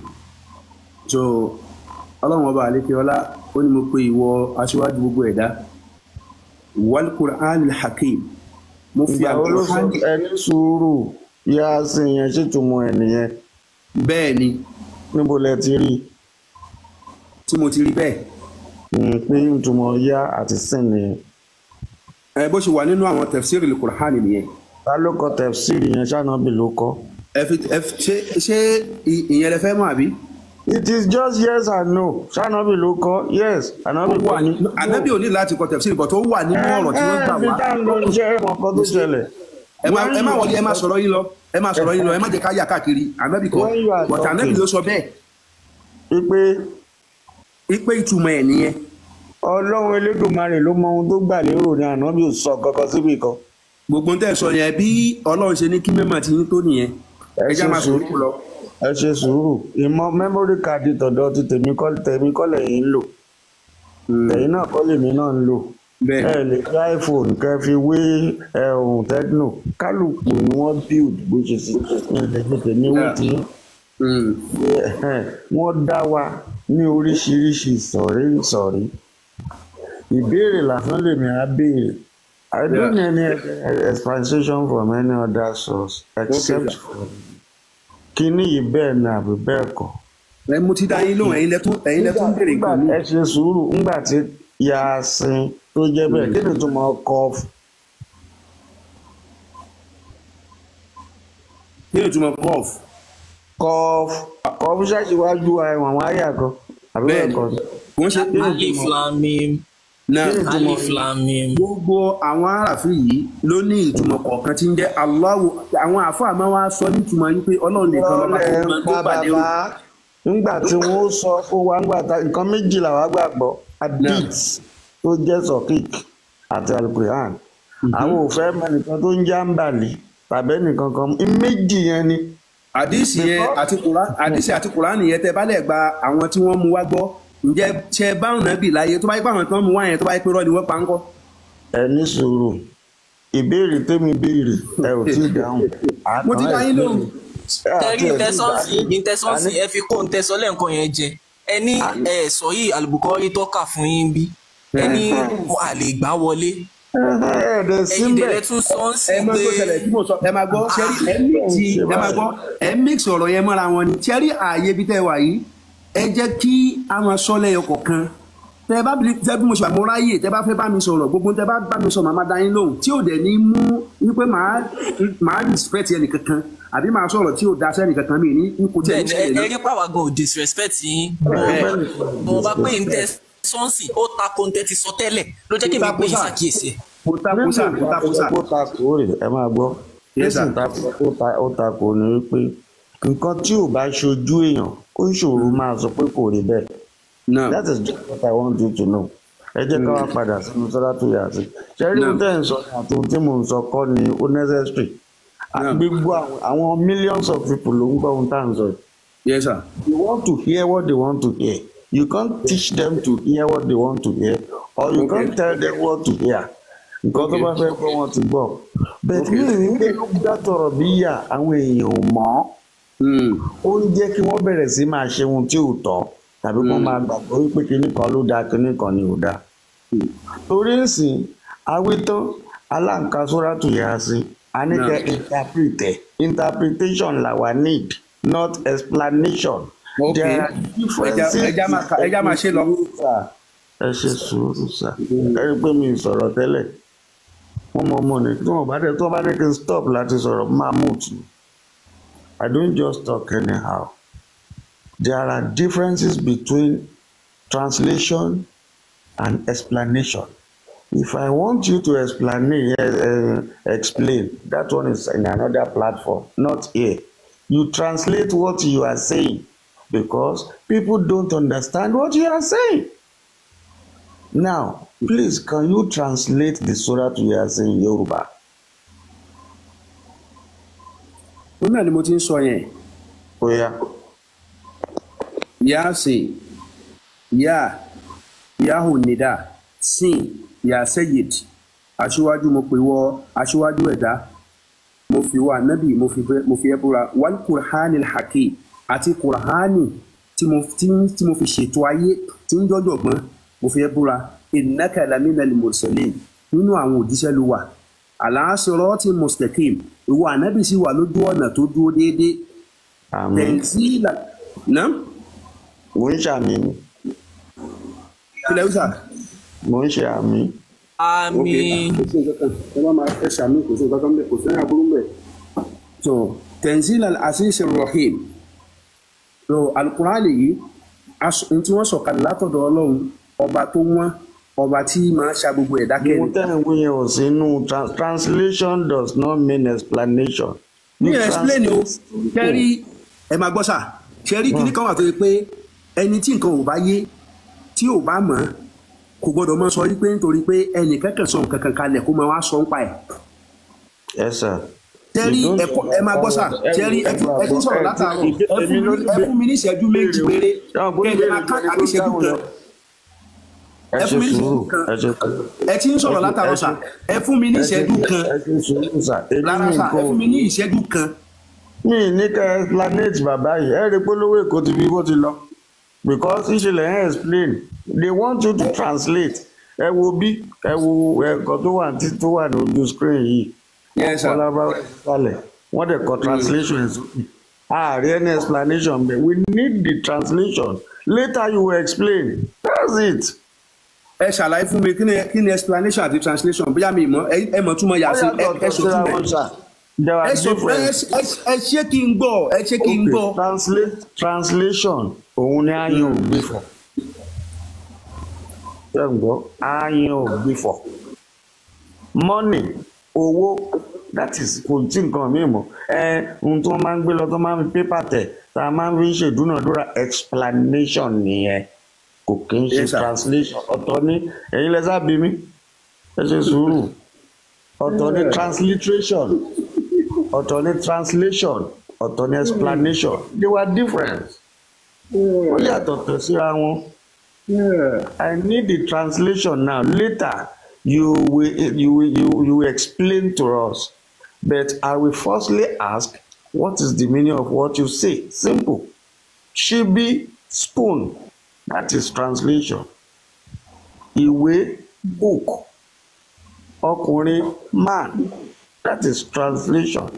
so Ọlọ́run ọba àlékè ọlá ó ní mo pe ìwọ aṣíwájú gbogbo ẹ̀dá wal Qur'anil hakim mo fi Al-Qur'an ẹni sùúrù Yasin yẹn ṣètùmọ̀ ẹ̀ nìyẹn. Bẹ́ẹ̀ ni. Níbo lẹ ti rí? Tí mo ti rí bẹ́ẹ̀. Pé ìtumọ̀ yá àti sìn nìyẹn. Bó ṣe wà nínú àwọn tafsiri al-Qur'an nìyẹn. Ta ló kọ tafsiri yẹn ṣánábì ló kọ? Ṣé ìyẹn lẹ fẹ́ mọ̀ àbí? It is just yes and no. Ṣánábì ló kọ yes. Ànábì kọ ní. Ànábì ò ní láti kọ tafsiri bọ̀ tó wà nínú ọ̀rọ̀ tí wọ́n gbà wá. Ẹ fi lọ jẹ́ ọkọ̀ tó ṣẹlẹ̀. Ẹ má wọlé ẹ má sọ̀rọ̀ yín lọ ẹ má sọ̀rọ̀ yín lọ ẹ má jẹ́ ká yà káàkiri Ànábì kọ bọ̀tà Ànábì ló sọ bẹ́ẹ̀. Ipe ìtumọ̀ ẹ̀ nìyẹn. Ọlọ́run Elédùmarè ló mọ ohun tó gbà lérò ní Ànábì ò sọ kankan síbi kan. Gbogbo tẹ́ ẹ sọ yẹn bí Ọlọ́run ṣe ní kí mẹ́mà ti yín tó nìyẹn. Ẹ já máa sùúrù lọ. Ẹ ṣe sùúrù ìmọ̀ mẹ́mórì káàdì tọ̀dọ̀ ti tèmi kọ́ lẹ́yìn ń lò. Tẹ̀yìn náà kọ́ lèmi náà ń lò. Ẹ lè fi iPhone kẹ́ fi wé Tecno kálukú ni wọ́n build bó ṣe sí ẹ̀ẹ́dẹ́gbẹ̀tẹ̀ ní wọ́n ti wọ́n dá wa ní oríṣiríṣi ìsọ̀rí ìbéèrè lásán lèmi á béèrè I don't need any explanation from any other source except for kíní yìí bẹ́ẹ̀ ni àbí bẹ́ẹ̀ kọ́. Mo ti dá yín lóhùn ẹ̀yin lẹ́tún bèrè nǹkan mi. Ẹ ṣe sùúrù ńgbà tí Yasin tó jẹ́ bẹ́ẹ̀ kí ni tó máa kọ́. Kí ni tó máa kọ́. Kọ́ ṣáṣíwájú àwọn àyà kan àbí bẹ́ẹ̀ kọ́. Wọ́n ṣe alif lam mim. Alif lam mim. Gbogbo àwọn aráàfin yìí ló ní ìtumọ̀ kọ̀ọ̀kan tí ń jẹ́ Allahu. Àwọn àfáà máa wá sọ nítumọ̀ yìí pé Ọlọ́run nìkan lọ́ba tó pàdé o. Nígbà tí wọ́n sọ fún wa nǹkan méjì làwa gbàgbọ́ hadith tó jẹ́ sọ̀kìk àti alukur'an. Àwọn ò fẹ́ mọ nìkan tó ń já ń bàlì tàbí nìkan kan méjì yẹn ni. Àdìsí yẹn àti Kùránì yẹn tẹ́ bá lè gba àwọn tí wọ́n mú wá gbọ́. Ǹjẹ́ ṣe báwọn náà bì láyé tó bá yẹ pé àwọn tó ń mú wá yẹn tó bá yẹ pé rọ́ọ̀lì wọ́n pa ń kọ́. Ẹ ní sùúrù ìbéèrè tèmi béèrè ẹ ò tí ì dáhùn. Mo ti dá yín lóhùn. Tẹ̀rí ìtẹ́sọ́nsì ẹ fi kó ìtẹ́sọ́ lẹ́ǹkan yẹn jẹ ẹni sọ yìí Al-Bukhari tọ́ka fún yín bí ẹni wà lè gbá wọlé. Ẹ̀yin dẹ̀rẹ̀ tún sọ ń sìn pé ẹ máa gbọ́ ẹ mix ọ̀rọ̀ yẹn mọ́ra wọn ni ṣẹ́rí ààyè bí tẹ́ wà yìí ẹ jẹ́ kí àwọn sọ́lẹ̀ ọkọ̀ kan tẹ́ bá bí mo ṣe àmọ́ ráyè tẹ́ bá fẹ́ bá mi sọ̀rọ̀ gbogbo tẹ́ bá bá mi sọ màmá dá yín lóhùn tí ò dẹ̀ ní mú wípé màá respect ẹnì kankan àbí màá sọ̀rọ̀ tí ò da sẹ́nì kankan mi ní kò tẹ́ ní ṣẹlẹ̀ náà. ẹ rí pàwọ́ gan ò disrespect yín bọ̀ bá pé ń tẹ́ sọ́ọ̀sì ó ta kóńtẹ́ ti sọ tẹ́lẹ̀ ló jẹ́ kí mi pé ìsàkíyèsí ẹ̀. Kò takò rè ẹ máa gbọ́ lẹ́sìn ó takò ní wípé nǹkan tí ò bá ṣojú èèyàn ó ṣòro máa sọ pé kò rí bẹ́ẹ̀. That is just what I want you to know. Ẹ jẹ́ ká wá padà sínú sọ́dá tó yà sí. Ṣé rí ohun tẹ́ ń sọ àti ohun tí mò ń sọ kọ́ ni ó necessary. Gbogbo àwọn millions of people ló ń gbọ́ ohun tá à ń sọ. Yes, sir. You want to hear what they want to hear. You can't teach them to hear what they want to hear, or you can't tell them what to hear. Nǹkan tó bá fẹ́ gbọ́ wọn ti gbọ́. Bẹ̀ẹ̀ mi ò ní ló dá tọrọ bí yà àwọn èèyàn ò mọ̀. Ó ń jẹ́ kí wọ́n bẹ̀rẹ̀ sí máa ṣe ohun tí ò tọ́ tàbí wọ́n máa gbàgbọ́ wípé kinní kan ló dáa kinní kan ni ò dáa. Torí ìsìn awítán aláǹkà sóràtù yà sí a ní kẹ́ interpretation làwa need not explanation. Okay. Ẹja máa ṣe lọ. Ẹ ṣe sùúrù sá ẹ rí pé mi sọ̀rọ̀ tẹ́lẹ̀ wọ́n mọ̀ ní tí wọ́n bá dé kí n stop láti sọ̀rọ̀ máa mú tù. I don't just talk anyhow. There are differences between translation and explanation. If I want you to explain, that one is in another platform, not here. You translate what you are saying because people don't understand what you are saying. Now, please, can you translate the surah you are saying in Yoruba? Ó náà ni mo ti ń sọ yẹn. Ó yá. Yasin, Yahu Nida, Sin, Ya Sayyid, aṣíwájú mo pè wọ aṣíwájú ẹ̀dá, mo fi wá nábì, mo fi ẹ́búra, wal Qur'anil Hakim, àti Qur'ani tí mo fi ṣètò ayé tí ń jọ́jọ̀gbọ́n, mo fi ẹ́búra, innaka laminal mursalin, nínú àwọn òjíṣẹ́ ló wà, ala siratin mustaqim, ìwọ ànábì sì wà lójú ọ̀nà tó dúró déédéé. Àmín. Náà? Mo ń ṣàmì ni. Kílẹ̀ wíṣà? Mo ń ṣe àmì. Àmín. Ẹ bá máa fẹ́ ṣàmì kò sí nǹkan bẹ́ẹ̀ kò sí àbúrú bẹ́ẹ̀. So, Tanzil al-Aziz ar-Rahim. So, Al-Qur'an yìí, tí wọ́n sọ̀kalẹ̀ látọ̀dọ̀ Ọlọ́run, ọba tó wọ́n, ọba tí máa ṣa gbogbo ẹ̀dá kẹ́rin. Mo tẹ́ ìwé yẹn ò sínú translation does not mean explanation. Mi explain o, kẹ́rí ẹ máa gbọ́ sà, kẹ́rí kíní kan wà tó yẹ pé ẹni tí nǹkan ò bá yé tí ò bá mọ̀ kò gbọ́dọ̀ máa sọ wípé nítorí pé ẹnì kankan sọ nǹkan kan kalẹ̀ kó máa wá sọ ń pa ẹ̀. Yes sir. Tẹ́rí ẹ máa gbọ́ sà, tẹ́rí ẹ ti sọ̀rọ̀ látàárọ̀, ẹ fún mi ní ìṣẹ́jú méjì péré kẹ́lẹ́ máa ká àbí ìṣẹ́jú kan. Ẹ fún mi ní ìṣẹ́jú kan. Ẹ ti ń sọ̀rọ̀ látàárọ̀ sà, ẹ fún mi ní ìṣẹ́jú kan. Rárá sà, ẹ fún mi ní ìṣẹ́jú kan. Mi ní ká explanate bàbá yìí, ẹ rí pé lówó Èkó ti fi bó ti lọ. Because ìṣẹ̀lẹ̀ yẹn explain, they want you to translate. ẹ wo bí ẹ wo ẹ̀kọ́ tó wà ní ojú screen yìí. Yes, sir. Wọ́n dẹ̀ kọ translation sókè. Ààrẹ any explanation but we need the translation. Later you will explain. That's it. Ẹ ṣàlàyé fún mi kí ni explanation àti translation bóyá mi mọ̀ ẹ mọ̀ túmọ̀ yà sí ẹ sọ fún mi. Ẹ ṣé kí n gbọ́. Translation òun ni ayan ò gbé fọ̀. Ṣé ń gbọ́? Ayan ò gbé fọ̀. Money owó that is kò tí nǹkan mi mọ̀ ohun tí wọ́n máa ń gbé lọ tó máa ń fi pépà tẹ̀ tá a máa ń fi ṣèdúnàdúrà explanation nìyẹn kò kí ń ṣe translation ọ̀tọ̀ ní ẹ̀yin lẹ́sà bí mi ẹ ṣe sùúrù ọ̀tọ̀ ní transliteration ọ̀tọ̀ ní translation ọ̀tọ̀ ní explanation they were different ó yàtọ̀tọ̀ síra wọn. I need the translation now later. You will explain to us, but I will firstly ask, what is the meaning of what you say? Simple. Shibi, spoon, that is translation. Ìwé, book. Ọkùnrin, man, that is translation.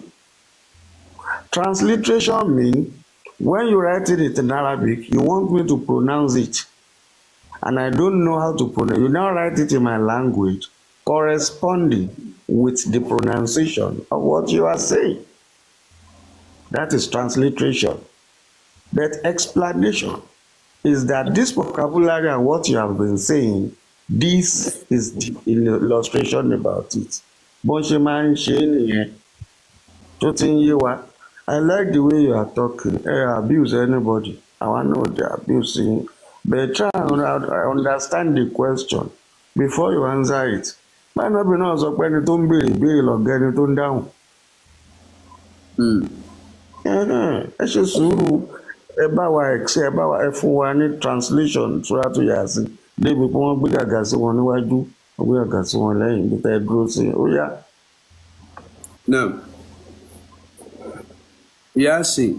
Transliteration means when you write it in Arabic, you want me to pronounce it. And I don't know how to pronounce. You now write it in my language corresponding with the pronunciation of what you are saying. That is transliteration. But explanation is that this vocabulary and what you have been saying, this is the illustration about it. Bó ṣe máa ń ṣe nìyẹn tó ti ń yé wa. I like the way you are talking. Abuse anybody. I want to know the abusing. But try and understand the question before you answer it. Might not be no sọ pé ẹni tó ń béèrè lọ̀gá ẹni tó ń dáhùn. Ẹ ṣe sùúrù ẹ bá wa ẹ fún wa ní translation Suratu Yasin débi pé wọ́n gbé gàgà sí wọn níwájú wọ́n gbé gàgà sí wọn lẹ́yìn bí tẹ́ dúró sí ó yá. Naam. Yasin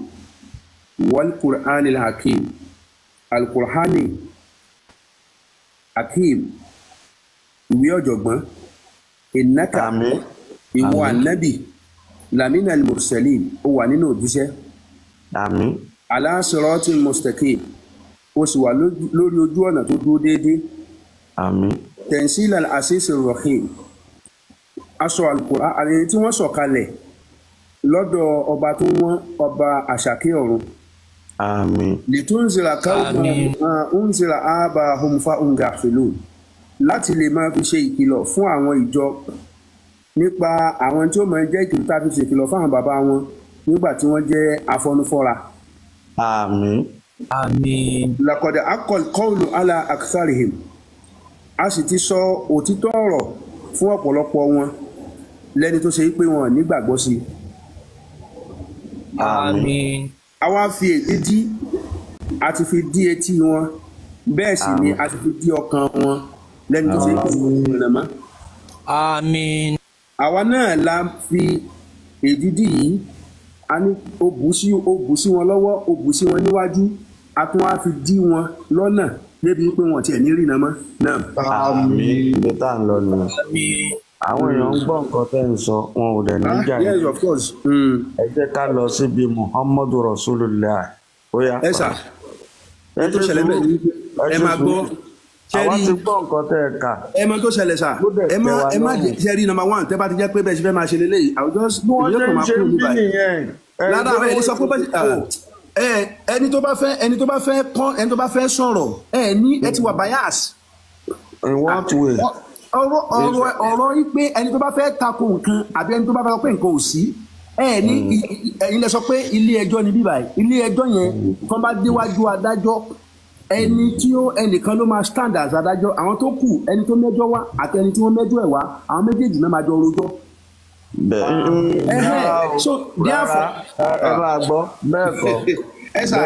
wal Qur'anil Hakim. Al-Qur'ani Hakim ìwé ọ̀jọ̀gbọ́n innaka ìwọ ànábì lamina al-mursalin ó wà nínú òjíṣẹ́ ala siratin mustaqim ó sì wà lórí ojú ọ̀nà tó dúró déédéé tanzil al-aziz ar-rahim aṣọ al-Qur'an àrẹ tí wọ́n sọ̀kalẹ̀ lọ́dọ̀ ọba tó wọ́n ọba àṣàkẹ́ ọ̀run. Litunzira qawman unzira abahum fahum ghafilun láti lè máa fi ṣe ìkìlọ̀ fún àwọn ìjọ nípa àwọn tí ó máa jẹ́ ìkìlọ̀ tá a fi ṣe ìkìlọ̀ fún àwọn bàbá wọn nígbà tí wọ́n jẹ́ afọnufọ́ra. Laqad haqqal qawlu ala aktharihim a sì ti sọ òtítọ́ ọ̀rọ̀ fún ọ̀pọ̀lọpọ̀ wọn lẹ́ni tó ṣe pé wọn nígbàgbọ́ sí. Àwa fi èdè dí a ti fi dí etí wọn bẹ́ẹ̀ sì ni a ti fi dí ọkàn wọn lẹ́ni tó ṣe pé wọn ò mọ́. Àwa náà la fi èdè dí yìí a ní ó bù sí wọn lọ́wọ́ ó bù sí wọn níwájú a tún wá fi dí wọn lọ́nà débi pé wọn tiẹ̀ ní rìnà mọ́ náà. Bẹ́tà ń lọ nù. Àwọn èèyàn ń gbọ́ nǹkan tẹ́ ń sọ wọn ò dẹ̀ níjà yìí. Yes, of course. Ẹ jẹ́ ká lọ síbi Muhammadu Rasulullah. Ó yá. Ẹ sà ẹ tó ṣẹlẹ̀ bẹ́ẹ̀ ni ẹ máa gbọ́. Àwọn ti gbọ́ nǹkan tẹ́ ẹ kà. Ẹ máa tó ṣẹlẹ̀ sà ẹ má jẹ́ ṣẹ́rí number one tẹ́ bá ti jẹ́ pé bẹ́ẹ̀ ṣe fẹ́ máa ṣe lélẹ́yìí àwùjọ ìyókù máa kúrò nígbà yìí. Ládà àwọn ẹni sọ pé ẹni tó bá fẹ́ sọ̀rọ̀ ẹ ti wà bias. In what way? ọ̀rọ̀ yìí pé ẹni tó bá fẹ́ tako nǹkan àbí ẹni tó bá fẹ́ sọ pé nǹkan ò sí ẹ̀yin lẹ sọ pé ilé ẹjọ́ ni bíbá yìí ilé ẹjọ́ yẹn tó bá déwájú adájọ́ ẹni tí ẹnìkan ló máa stand as adájọ́ àwọn tó kù ẹni tó mẹ́jọ́ wá àti ẹni tí wọ́n mẹ́jọ́ ẹ̀ wá àwọn méjèèjì náà máa jọ rojọ́. So therefore ẹ máa gbọ́ bẹ́ẹ̀ kọ́ ẹ sà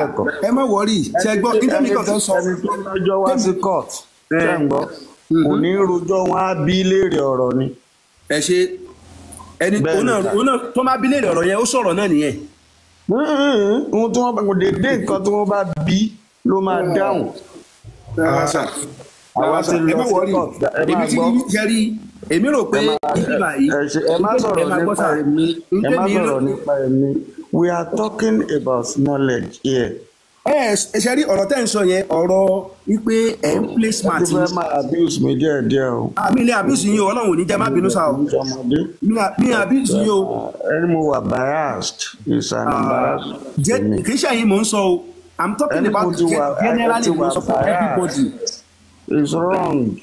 ẹ má wọrí ṣe gbọ́ nítorí kan tó sọ. ẹni tó mẹ́jọ́ wá sí court ṣe ń gbọ́ kò ní rojọ́ wọn á bí léèrè ọ̀rọ̀ ni. Ẹ ṣe ẹni tó máa bí léèrè ọ̀rọ̀ yẹn ó sọ̀rọ̀ náà nìyẹn. Ohun tí wọ́n bá dédé nǹkan tí wọ́n bá bí ló máa dáhùn. àwa ti lọ sí court ẹ máa gbọ́. Èmi rò pé ẹ má sọ̀rọ̀ nípa ẹ̀mí. We are talking about knowledge here. Ṣe rí ọ̀rọ̀ tẹ́ ń sọ yẹn ọ̀rọ̀ wípé ẹ̀ ń play smart. ẹ ti fẹ́ máa abuse mi díẹ̀ o. Mi lè abuse yín o, Ọlọ́run ò ní jẹ́ má bínú sá o. Mi abuse yín o. Ẹni mo wà biased is an embarrassment. Kì í ṣe ẹ̀yin mò ń sọ o. I'm talking about generally mo sọ for everybody. It's wrong.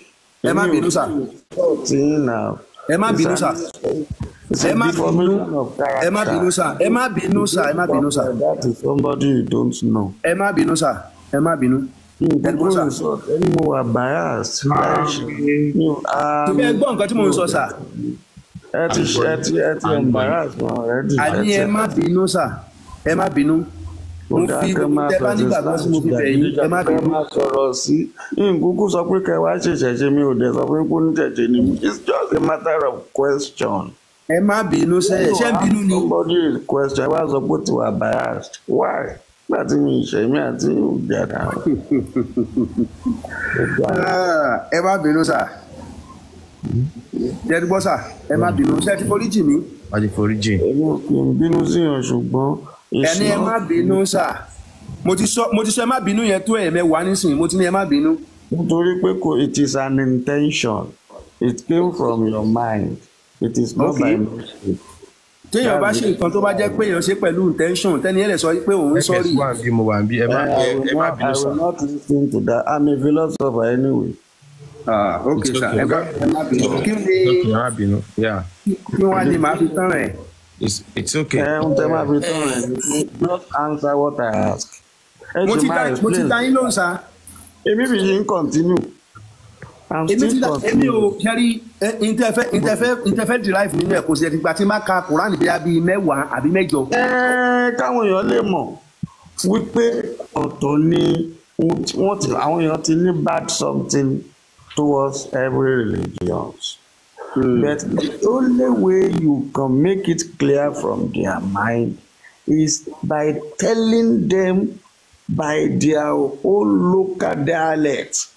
Ẹ má bínú sá. Ẹ má bínú sá. Ẹ má bínú sá. Ẹ má bínú sá. Ẹ má bínú sá. That is somebody you don't know. Ẹ má bínú sá. Ẹ má bínú. Ẹni mo wà biased. Ẹ gbọ́ nǹkan tí mo ń sọ sá. Ẹ ti embarrass me already. Àní ẹ má bínú sá. Ẹ má bínú. Mo fi tẹ bá nígbàgbọ́ sí mo fi bẹ̀ yín. Ẹ má bínú. Ẹ má sọ̀rọ̀ sí. Nkúkú sọ pé kẹwàá ṣèṣẹ̀ṣe mi ò dẹ̀ sọ pé kó ní ṣẹ̀ṣẹ̀ ni. It's just a matter of question. Ẹ má bínú ṣe ń bínú ni. Somebody is question wá sọ pé tí wà biased. Why? Nígbà tí mi ṣe mí àti ìjàdá. Ẹ má bínú sà. Jẹ́ gbọ́ sà, ẹ má bínú. Ṣé ẹ ti foríjì mí? A ti foríjì. Èmi ò kì í bínú sí yàn ṣùgbọ́n. Ẹni ẹ má bínú sà. Mo ti sọ ẹ má bínú yẹn tó ẹ̀mẹ́wàá nísìnyí. Mo ti ní ẹ má bínú. Nítorí pé it is an intention. It came from your mind. It is not by mistake. Téèyàn bá ṣe nǹkan tó bá jẹ́ pé èèyàn ṣe pẹ̀lú intention tẹ́ni ẹ̀ lè sọ pé òun sọ́rí. ẹ má bínú sà. I will not listen to that. I'm a philosopher anyway. Okay sir. Ẹ má bínú. Kí ni kí wọ́n lè máa fi tán rẹ̀? It's okay. Tẹ́ máa fi tán rẹ̀. Not answer what I ask. Mo ti dá yín lóhùn sá. Èmi bí yín continue. Èmi ò kẹ́rí interfere derive nínú ẹ̀ kò sí ẹ̀dìgbà tí máa ka Quran bíi mẹ́wàá àbí mẹ́jọ. Káwọn èèyàn lè mọ̀ wípé ọ̀tọ̀ ni àwọn èèyàn ti ní bad something towards every religion. But the only way you can make it clear from their mind is by telling them by their own local dialect.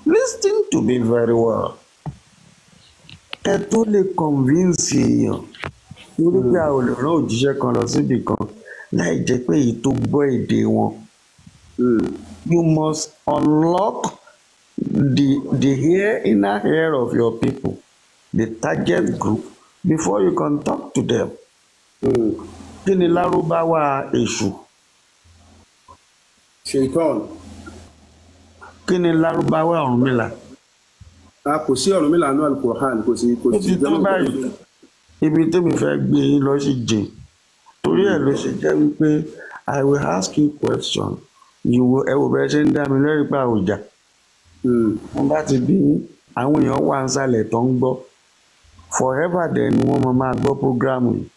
Listen to me very well. Ẹ tó lè convince èèyàn lórí pé a ò lè rán òjíṣẹ́ kan lọ síbì kan láì jẹ́ pé èyí tó gbọ́ èdè wọn. You must unlock the inner ear of your people, the target group, before you can talk to them. Kí ni Lárúbáwá èṣù? Ṣèitán. Kí ni Lárúbáwá Ọ̀rúnmìlà? Kò sí Ọ̀rúnmìlà ní Al-Qur'an, kò sí jẹ́mọ̀ báyìí. Ibi tí mi fẹ́ gbé yín lọ sí jìn. Torí ẹ̀ ló ṣe jẹ́ wípé I will ask you question. Ẹ wò bẹ́ẹ̀ ṣe ń dá mi lẹ́rìí pa àwùjá. Wọ́n bá ti bí àwọn èèyàn wà ń sàlẹ̀ tó ń gbọ́. Forever dẹ̀ ni wọ́n máa gbọ́ prógrámù yìí.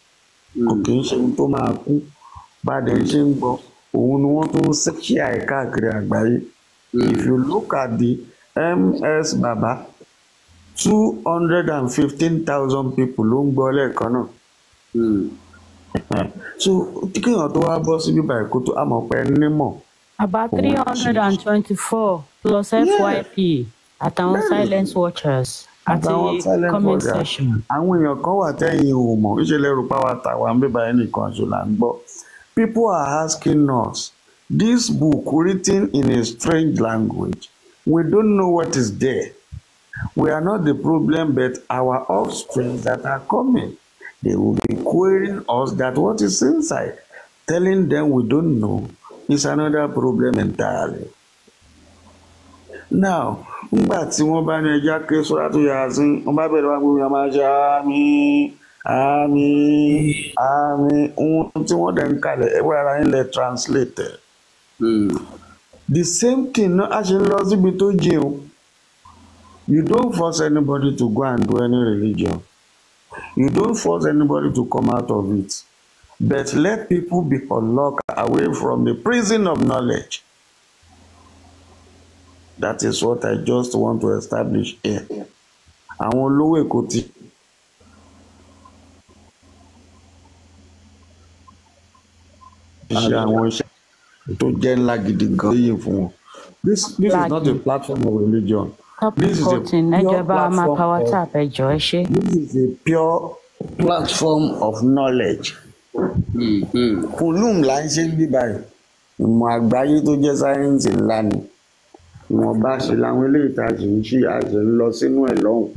Kò kì í ṣe ohun tó máa kú. Bá dẹ̀ ṣe ń gbọ́, òun ni wọ́n tún ń ṣẹ́kì àìkáàkiri àgbáyé. If you look at the MS Baba, 215,000 people ló ń gbọ́ lẹ́ẹ̀kan náà. So kíkìyàn tó wá bọ́ sí bíbá ẹ̀kọ́ tó àmọ̀ pé nímọ̀. About 324 plus FYP àtàwọn silence watchers àti comment section. Àwọn èèyàn kan wà tẹ́yìn ò mọ̀ ìṣẹ̀lẹ̀ rúpa wa tàwa ń bíbá ẹnìkan ṣò là ń gbọ́. People are asking us, this book written in a strange language, we don't know what is there. We are not the problem, but our offspring that are coming, they will be querying us that what is inside. Telling them we don't know is another problem entirely. Now, nígbà tí wọ́n bá ní ẹja ké sọ́ra tó yà á sí, wọ́n bá bẹ̀rẹ̀ wá gbogbo yà máa ṣe àmín ohun tí wọ́n dẹ̀ ń kalẹ̀ ẹ̀wọ́ ara yín lẹ̀ translate. The same thing náà a ṣe ń lọ síbi tó jìn o. You don't force anybody to go and do any religion. You don't force anybody to come out of it. But let people be unlocked away from the prison of knowledge. That is what I just want to establish here. Àwọn olówó Èkó ti ṣe àwọn iṣẹ́ tó jẹ́ ńlá gidi gan yìí fún wọn. This is not a platform of religion. This is a pure platform of knowledge. Kùnlùm là ń ṣe ń bí báyìí. Ìmọ̀ àgbáyé tó jẹ́ sáyẹ́ǹsì ńlá ni. Ìwọ̀n bá ṣe láwọn eléyìí tá a sì ń ṣí àṣẹ ń lọ sínú ẹ̀ lọ́hùn.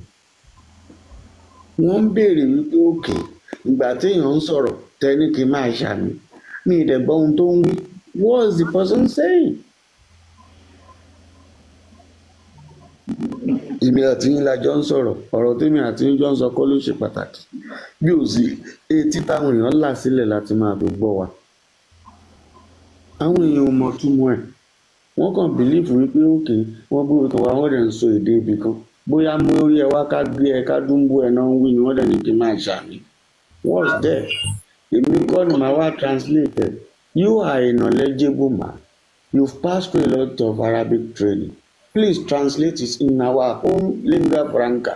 Wọ́n ń béèrè wípé òkè ìgbà téèyàn ń sọ̀rọ̀ tẹ́ni kì í máa ṣàmì. Mi ì dẹ̀ gbọ́ ohun tó ń wí. What is the person saying? Èmi àti yín la jọ ń sọ̀rọ̀, ọ̀rọ̀ tèmi àti yín jọ ń sọ kọ́ ló ṣe pàtàkì. Bí ò sí etí táwọn èèyàn là sílẹ̀ láti máa fi gbọ́ wa. Àwọn èèyàn ò mọ̀ túmọ̀ ẹ̀. Wọ́n kàn bìlífù wípé òkè wọ́n gbé kan wá wọ́n dẹ̀ ń sọ èdè ibì kan. Bóyá mú orí ẹ wá ká gbé ẹ ká dúnbó ẹ náà ń wí ni wọ́n dẹ̀ ní kí n máa ṣàmì. What's there? Èmi kọ́ ni màá wá translate. You are a knowledgeable man. You've passed through a lot of Arabic training. Please translate it in our own lingua franca,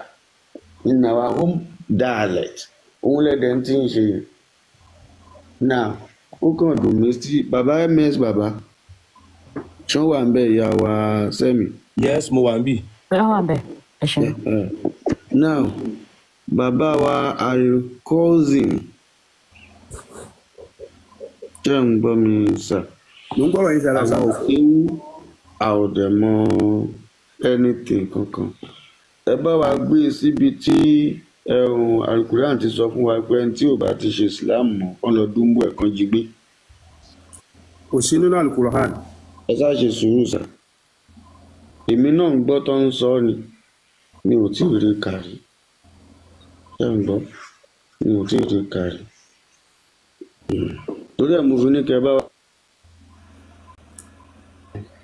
in our home dialect. Òun lẹ́dẹ̀ ń tí ń ṣe yẹn. Now, ó kàn dùn mí sí bàbá ms bàbá. Ṣé wà ń bẹ ìyá wa Sẹ́mi? Yes, mo wà ń bì. Wà ń bẹ, ẹ ṣe. Now, bàbá wa Al-Cousin. Ṣé ń gbọ́ mi sà? Mo ń gbọ́rọ̀ yín sára sá. Àwọn òkè àwòdẹ̀mọ anything kankan. Ẹ bá wa gbé síbi tí Al-Quran ti sọ fún wa pé ẹni tí ò bá ti ṣe Islam mọ́ kán lọ dúnbò ẹ̀ kan jí gbé. Kò sí nínú Al-Quran. Ẹ ṣáà ṣe sùúrù sà. Èmi náà ń gbọ́ tó ń sọ ni mi ò tí ì rí kàrí. Ṣé ń gbọ́? Mi ò tí ì rí kàrí. Torí ẹ̀ mo fi ní kẹ́ bá wa.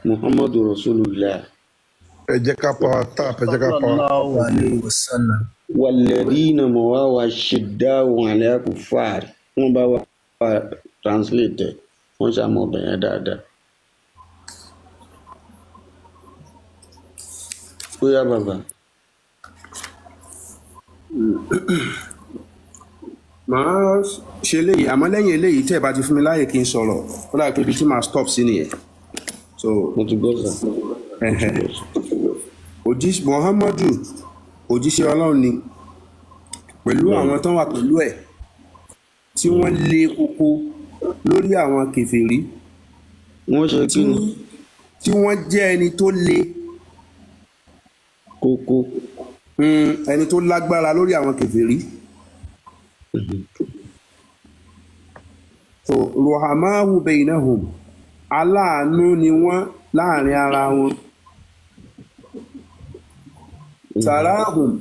Muhammadu Rasulullah. Ẹ jẹ́ ká power tap, ẹ jẹ́ ká power tap. Walladhina mawawa shiddaa'u 'ala kuffar. Wọ́n bá wa translate wọ́n ṣàmọ̀ ọbẹ̀ yẹn dáadáa. Ó yá bàbá. Màá ṣe eléyìí àmọ́ lẹ́yìn eléyìí tẹ́ ẹ bá ti fún mi láàyè kí n sọ̀rọ̀ ó dà pé ibi tí màá stop sí nìyẹn. So Mo ti gbọ́ sà. Muhammadu òjíṣẹ́ Ọlọ́run ni pẹ̀lú àwọn tó wà pẹ̀lú ẹ̀ tí wọ́n lé koko lórí àwọn kèfèrí. Wọ́n ṣe kí ni? Tí wọ́n jẹ́ ẹni tó le koko. Ẹni tó lágbára lórí àwọn kèfèrí. So ruhamahu bainahum, aláàánú ni wọ́n láàrin ara wọn. Tarahum,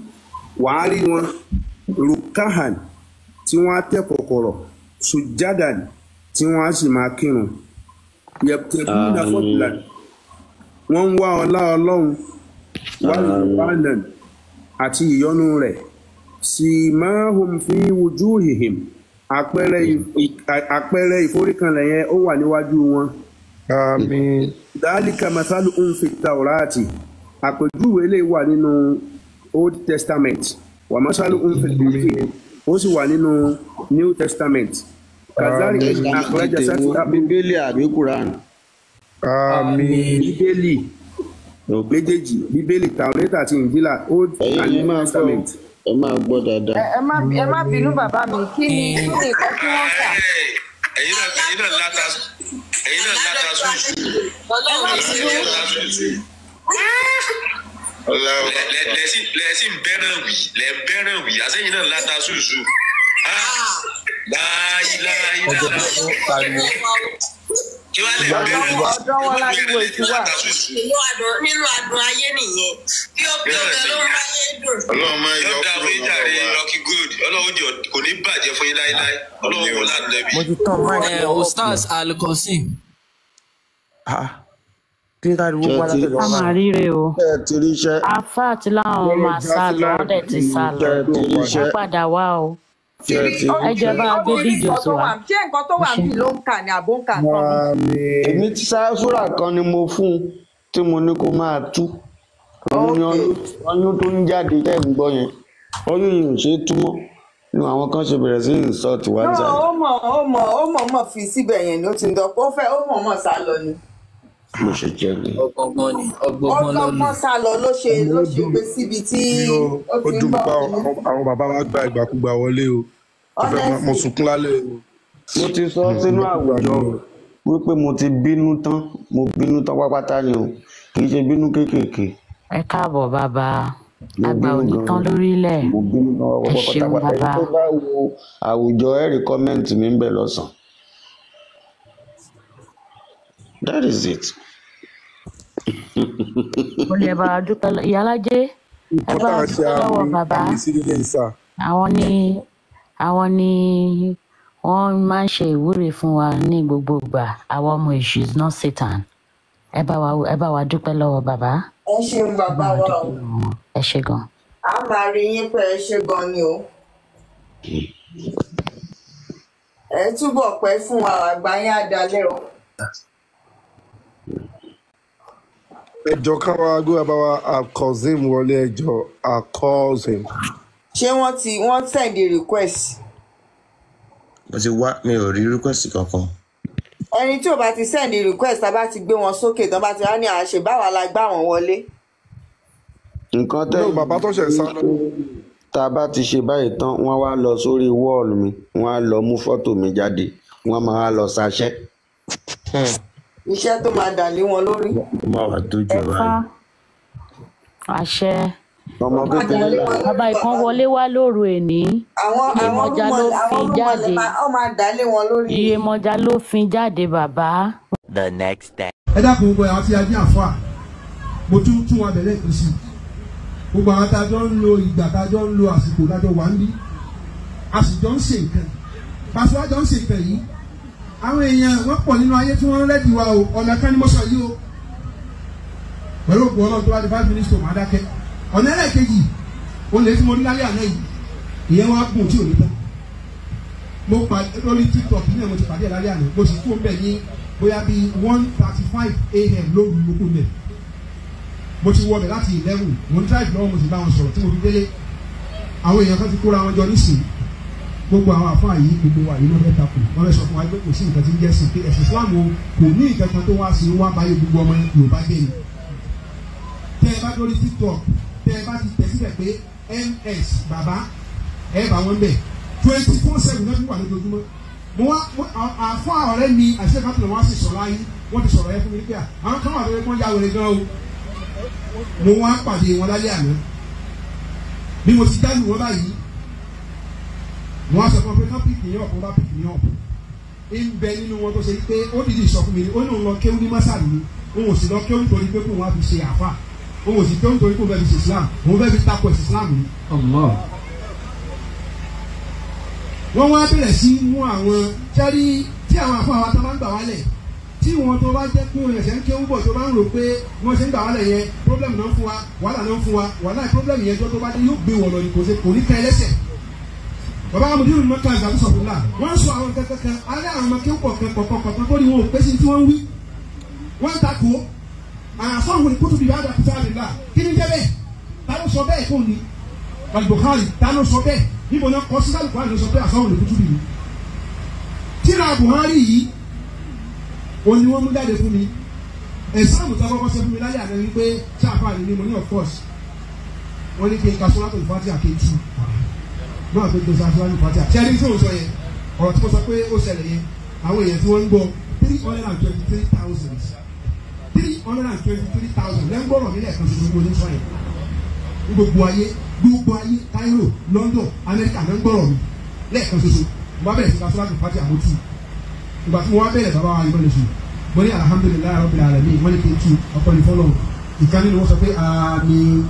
wàá rí wọn. Rukahan, tí wọ́n á tẹ́ kọ̀kọ̀rọ̀. Sujadan, tí wọ́n á sì máa kírun. Yabtaguna fadlan, wọ́n ń wá ọlá Ọlọ́run. Wal-Qur'anan, àti ìyọ́nú rẹ̀. Simahum fi wujuhihim, àpẹẹrẹ ìforíkanlẹ̀ yẹn ó wà níwájú wọn. Àmín. Dhalika mathaluhum fi Tawrati, àpèjúwe lè wà nínú Old Testament. Wa mathaluhum fi Injil, ó sì wà nínú New Testament. Kazalika akhraja sátìlá. Bíbélì àbí Quran? Àmín. Bíbélì méjèèjì, Bíbélì Tàórátà àti Ìnjílà, Old and New Testament. Ẹ máa gbọ́ dáadáa. Ẹ má bínú bàbá mi, kí ni nǹkan tí wọ́n kà? Ẹ̀yin náà láta sùúrù. Lẹ́sìn bẹ́ràn wì, àṣẹ́yìn náà láta sùúrù. Kí wá lè bẹ̀rẹ̀ ọ̀dọ́ wọn láriwo ìtura. Nínú àdùn ayé nìyẹn. Kí ó pé ọbẹ̀ ló ń ráyé dùn. Ọlọ́run máa yọ kúrò ìjàre Rocky Good. Ọlọ́run jọ kò ní bàjẹ́ fún yín láíláí. Ọlọ́run wò láti lẹ́bi. Mo ti tán máa Ustaz Al-Cousin. kí ká rí wọ́n láti lọ́wọ́. A máa ríre o. Ẹ ti ríṣẹ́. Àfáà tí láwọn máa sá lọ, wọ́n dẹ̀ ti sá lọ. Ẹ padà wá o. Ẹ jẹ́ bá a gbé díje sọ wa. Ṣé nǹkan tó wà ń bì ló ń kà ní àbó ń kà kan mi? Èmi ti sáfúrà kan ni mo fún un tí mo ní kó máa tú. Òun ni ọyún tó ń jáde tẹ́ ń gbọ́ yẹn. Ọyún yìí ò ṣe é túmọ̀. Ní àwọn kan ṣe bẹ̀rẹ̀ sí ìsọ̀tì wá jà. Ó mọ̀ fi síbẹ̀ yẹn ni ó ti ń dọ̀ ó mọ̀ sá lọ ni. mo ṣe jẹ́ mi. ọlọ́gbọ́n sá lọ ló ṣe gbé síbi tí ó ti ń bọ̀. àwọn bàbá wa gba ìgbàkúgbà wọlé o mo sunkún lálẹ́ o. mo ti sọ sínú àwùjọ wípé mo ti bínú tán pápátá ni o kì í ṣe bínú kéékèèké. ẹ káàbọ̀ bàbá àgbà onítàn lórílẹ̀ ẹ ṣeun bàbá. tó bá wo àwùjọ ẹ rí kọ́mẹ́ǹtì mi ń bẹ̀ lọ́sàn. that is it. mo lè bá a dúpẹ́ ìyálájé ẹ bá a dúpẹ́ lọ́wọ́ bàbá àwọn ni wọ́n máa ń ṣe ìwúre fún wa ní gbogbo ìgbà àwọn ọmọ èṣù is not Satan ẹ bá wa dúpẹ́ lọ́wọ́ bàbá. ẹ ṣeun bàbá wa o. ẹ ṣe gan. a máa rí yín pé ẹ ṣe gan ni o. ẹ túbọ̀ pẹ́ fún wa àgbáyé àdálẹ́ o. ẹjọ́ káwa gbé bàbá wa Alkozim wọlé ẹjọ́ Alkozim. ṣé wọ́n send a request. mo ti wá mi ò rí request kankan. ẹni tí ò bá ti send a request tá bá ti gbé wọn sókè tán bá ti wá ní àṣẹ báwa la gbá wọn wọlé. nǹkan tẹ́ bàbá tó ṣe sá lọ. tá a bá ti ṣe báyìí tán wọ́n wá lọ sórí wọ́ọ̀lù mi wọ́n á lọ mú fọ́tò mi jáde wọ́n máa lọ ṣaṣẹ́. iṣẹ́ tó máa dà lé wọn lórí. ó máa wà dójú ẹ̀ báyìí. àṣẹ bàbá ìkan wọlé wá lóru èní Iyemọja ló fi jáde Iyemọja ló fi jáde bàbá. The next day. ẹ dákun gbogbo àwọn tí a dín àfọ à mo tún wọn bẹ̀rẹ̀ kù sí gbogbo àwọn tájọ́ ń lo ìgbà tájọ́ ń lo àsìkò tájọ́ wà ń bí a sì jọ ń ṣe nǹkan pàṣẹ wájọ ń ṣe nǹkan yìí àwọn èèyàn wọ́n pọ̀ nínú ayé tí wọ́n rẹ́dì wa o ọ̀nà kan ni mo sọ yìí o pẹ̀lú òkú ọlọ́run tó wá di 5 minutes tó máa dákẹ́ ọ̀nà ẹlẹ́ẹ̀kejì o lè tí mo rí lálẹ́ àná yìí ìyẹn wá gùn tí ò ní tán mo pàdé lórí TikTok ní ẹ̀ mo ti pàdé lálẹ́ àná mo sì kú mbẹ̀ ní bóyá bíi 1:35 a.m. lóru mo kú mbẹ̀ mo ti wọ bẹ̀ láti 11 mo ń drive lọ́wọ́ mo sì bá wọn sọ̀rọ̀ tí mo fi délé àwọn èèyàn kan ti kóra wọn jọ nísìnyí gbogbo àwọn àfáà yìí gbogbo wa yìí ló fẹ́ takò wọ́n fẹ́ sọ fún wa pé kò sí nǹkan tí ń jẹ́ sí pé ẹ̀sìn Islam kò ní nǹkan kan tó wá sí wá báyìí gbogbo ọmọ Yorùbá gbé ni tẹ́ ẹ bá lórí TikTok tẹ́ ẹ bá ti tẹ̀ síbẹ̀ pé MS bàbá ẹ bá wọn bẹ̀ 24/7 náà fi wà lójoojúmọ́ mo wá àfáà ọ̀rẹ́ mi àṣekàtúntò wọn sì sọ̀rọ̀ ayé wọ́n ti sọ̀rọ̀ ẹ fún mi pé àwọn kan wà lórí wọn yá wẹrẹ gan o mo wá pàdé wọn lálẹ́ àná bí mo ti dánù wọn báyìí wọ́n á sọ fún ọ pé ká pìkì ní ọ̀pọ̀ bá pìkì ní ọ̀pọ̀ ń bẹ nínú wọn tó ṣe pé ó dìde sọ fún mi ó ní òun lọ kéwú ní mọ́sálì ni òun ò sì lọ kéwú nítorí pé kóun wá fi ṣe àfà òun ò sì kéwú nítorí kóun fẹ́ fi ṣe Islam òun fẹ́ fi takò ẹ̀sìn Islam ni. wọ́n wá bẹ̀rẹ̀ sí mú àwọn sẹ́rí tí àwọn àfọ àwọn àtàwọn gbà wálẹ̀ tí wọn tó bá jẹ́ pé òun ẹ̀sẹ̀ ń kéwú bọ̀ tó bá ń rò pé wọ́n ṣe ń gbà wálẹ̀ yẹn problem náà ń fún wa wàhálà náà ń fún wa wàhálà problem yẹn tó bá dé yóò gbé wọ̀ lọ ní kò ní ká ẹlẹ́sẹ̀ bàbá amúdí ìrìn mọ́tà ìgbà sọ̀rọ̀ ńlá wọ́n sọ àwọn kankan alẹ́ àwọn ọmọ kéwù kọ̀ọ̀kan tó ní wọn ò pèsè tí wọ́n ń wí wọ́n ń takò àfọ̀hún ní kótó bíbá àdàkùtà àdìlá kí ni jẹ́ bẹ́ẹ̀ ta ló sọ bẹ́ẹ̀ fún ni Buhari ta ló sọ bẹ́ẹ̀ níbo náà kọ́ sísá Buhari ló sọ bẹ́ẹ̀ àfọ̀hún ní kótó bíbí. tíra Buhari yìí òun ni wọ́n mú jáde fún mi ẹ̀sáàmù tó kọ́kọ́ ṣe fún mi láyé àná wípé ṣáàfà ni mo ní of course wọ́n ní kí n ka sọ́lá tó ìfọ́tí àkéjì náà tó gbèsè àfihàn pàtí àti ẹni tí ó sọ yẹn ọ̀rọ̀ tí mo sọ pé ó ṣẹlẹ̀ yẹn àwọn èèyàn tí wọ́n ń gbọ́ 323,000 lẹ́ńgbọ́rọ̀ nílẹ̀ kan tuntun ní sọ yẹn gbogbo ayé Cairo London Amẹ́ríkà lẹ́ńgbọ́rọ̀ mi lẹ́ẹ̀kan tuntun mo bá bẹ̀rẹ̀ sí kásọ́lá tó pàtí àmótù ìgbà tí mo wá bẹ̀rẹ̀ bàbá wa ìbọn lè sùn mo ní alhamdulilayi rabbil alamin wọ́n ní kí n tu ọkọ̀ ní fọ́lọ́ ìkànnì ni wọ́n sọ pé àmín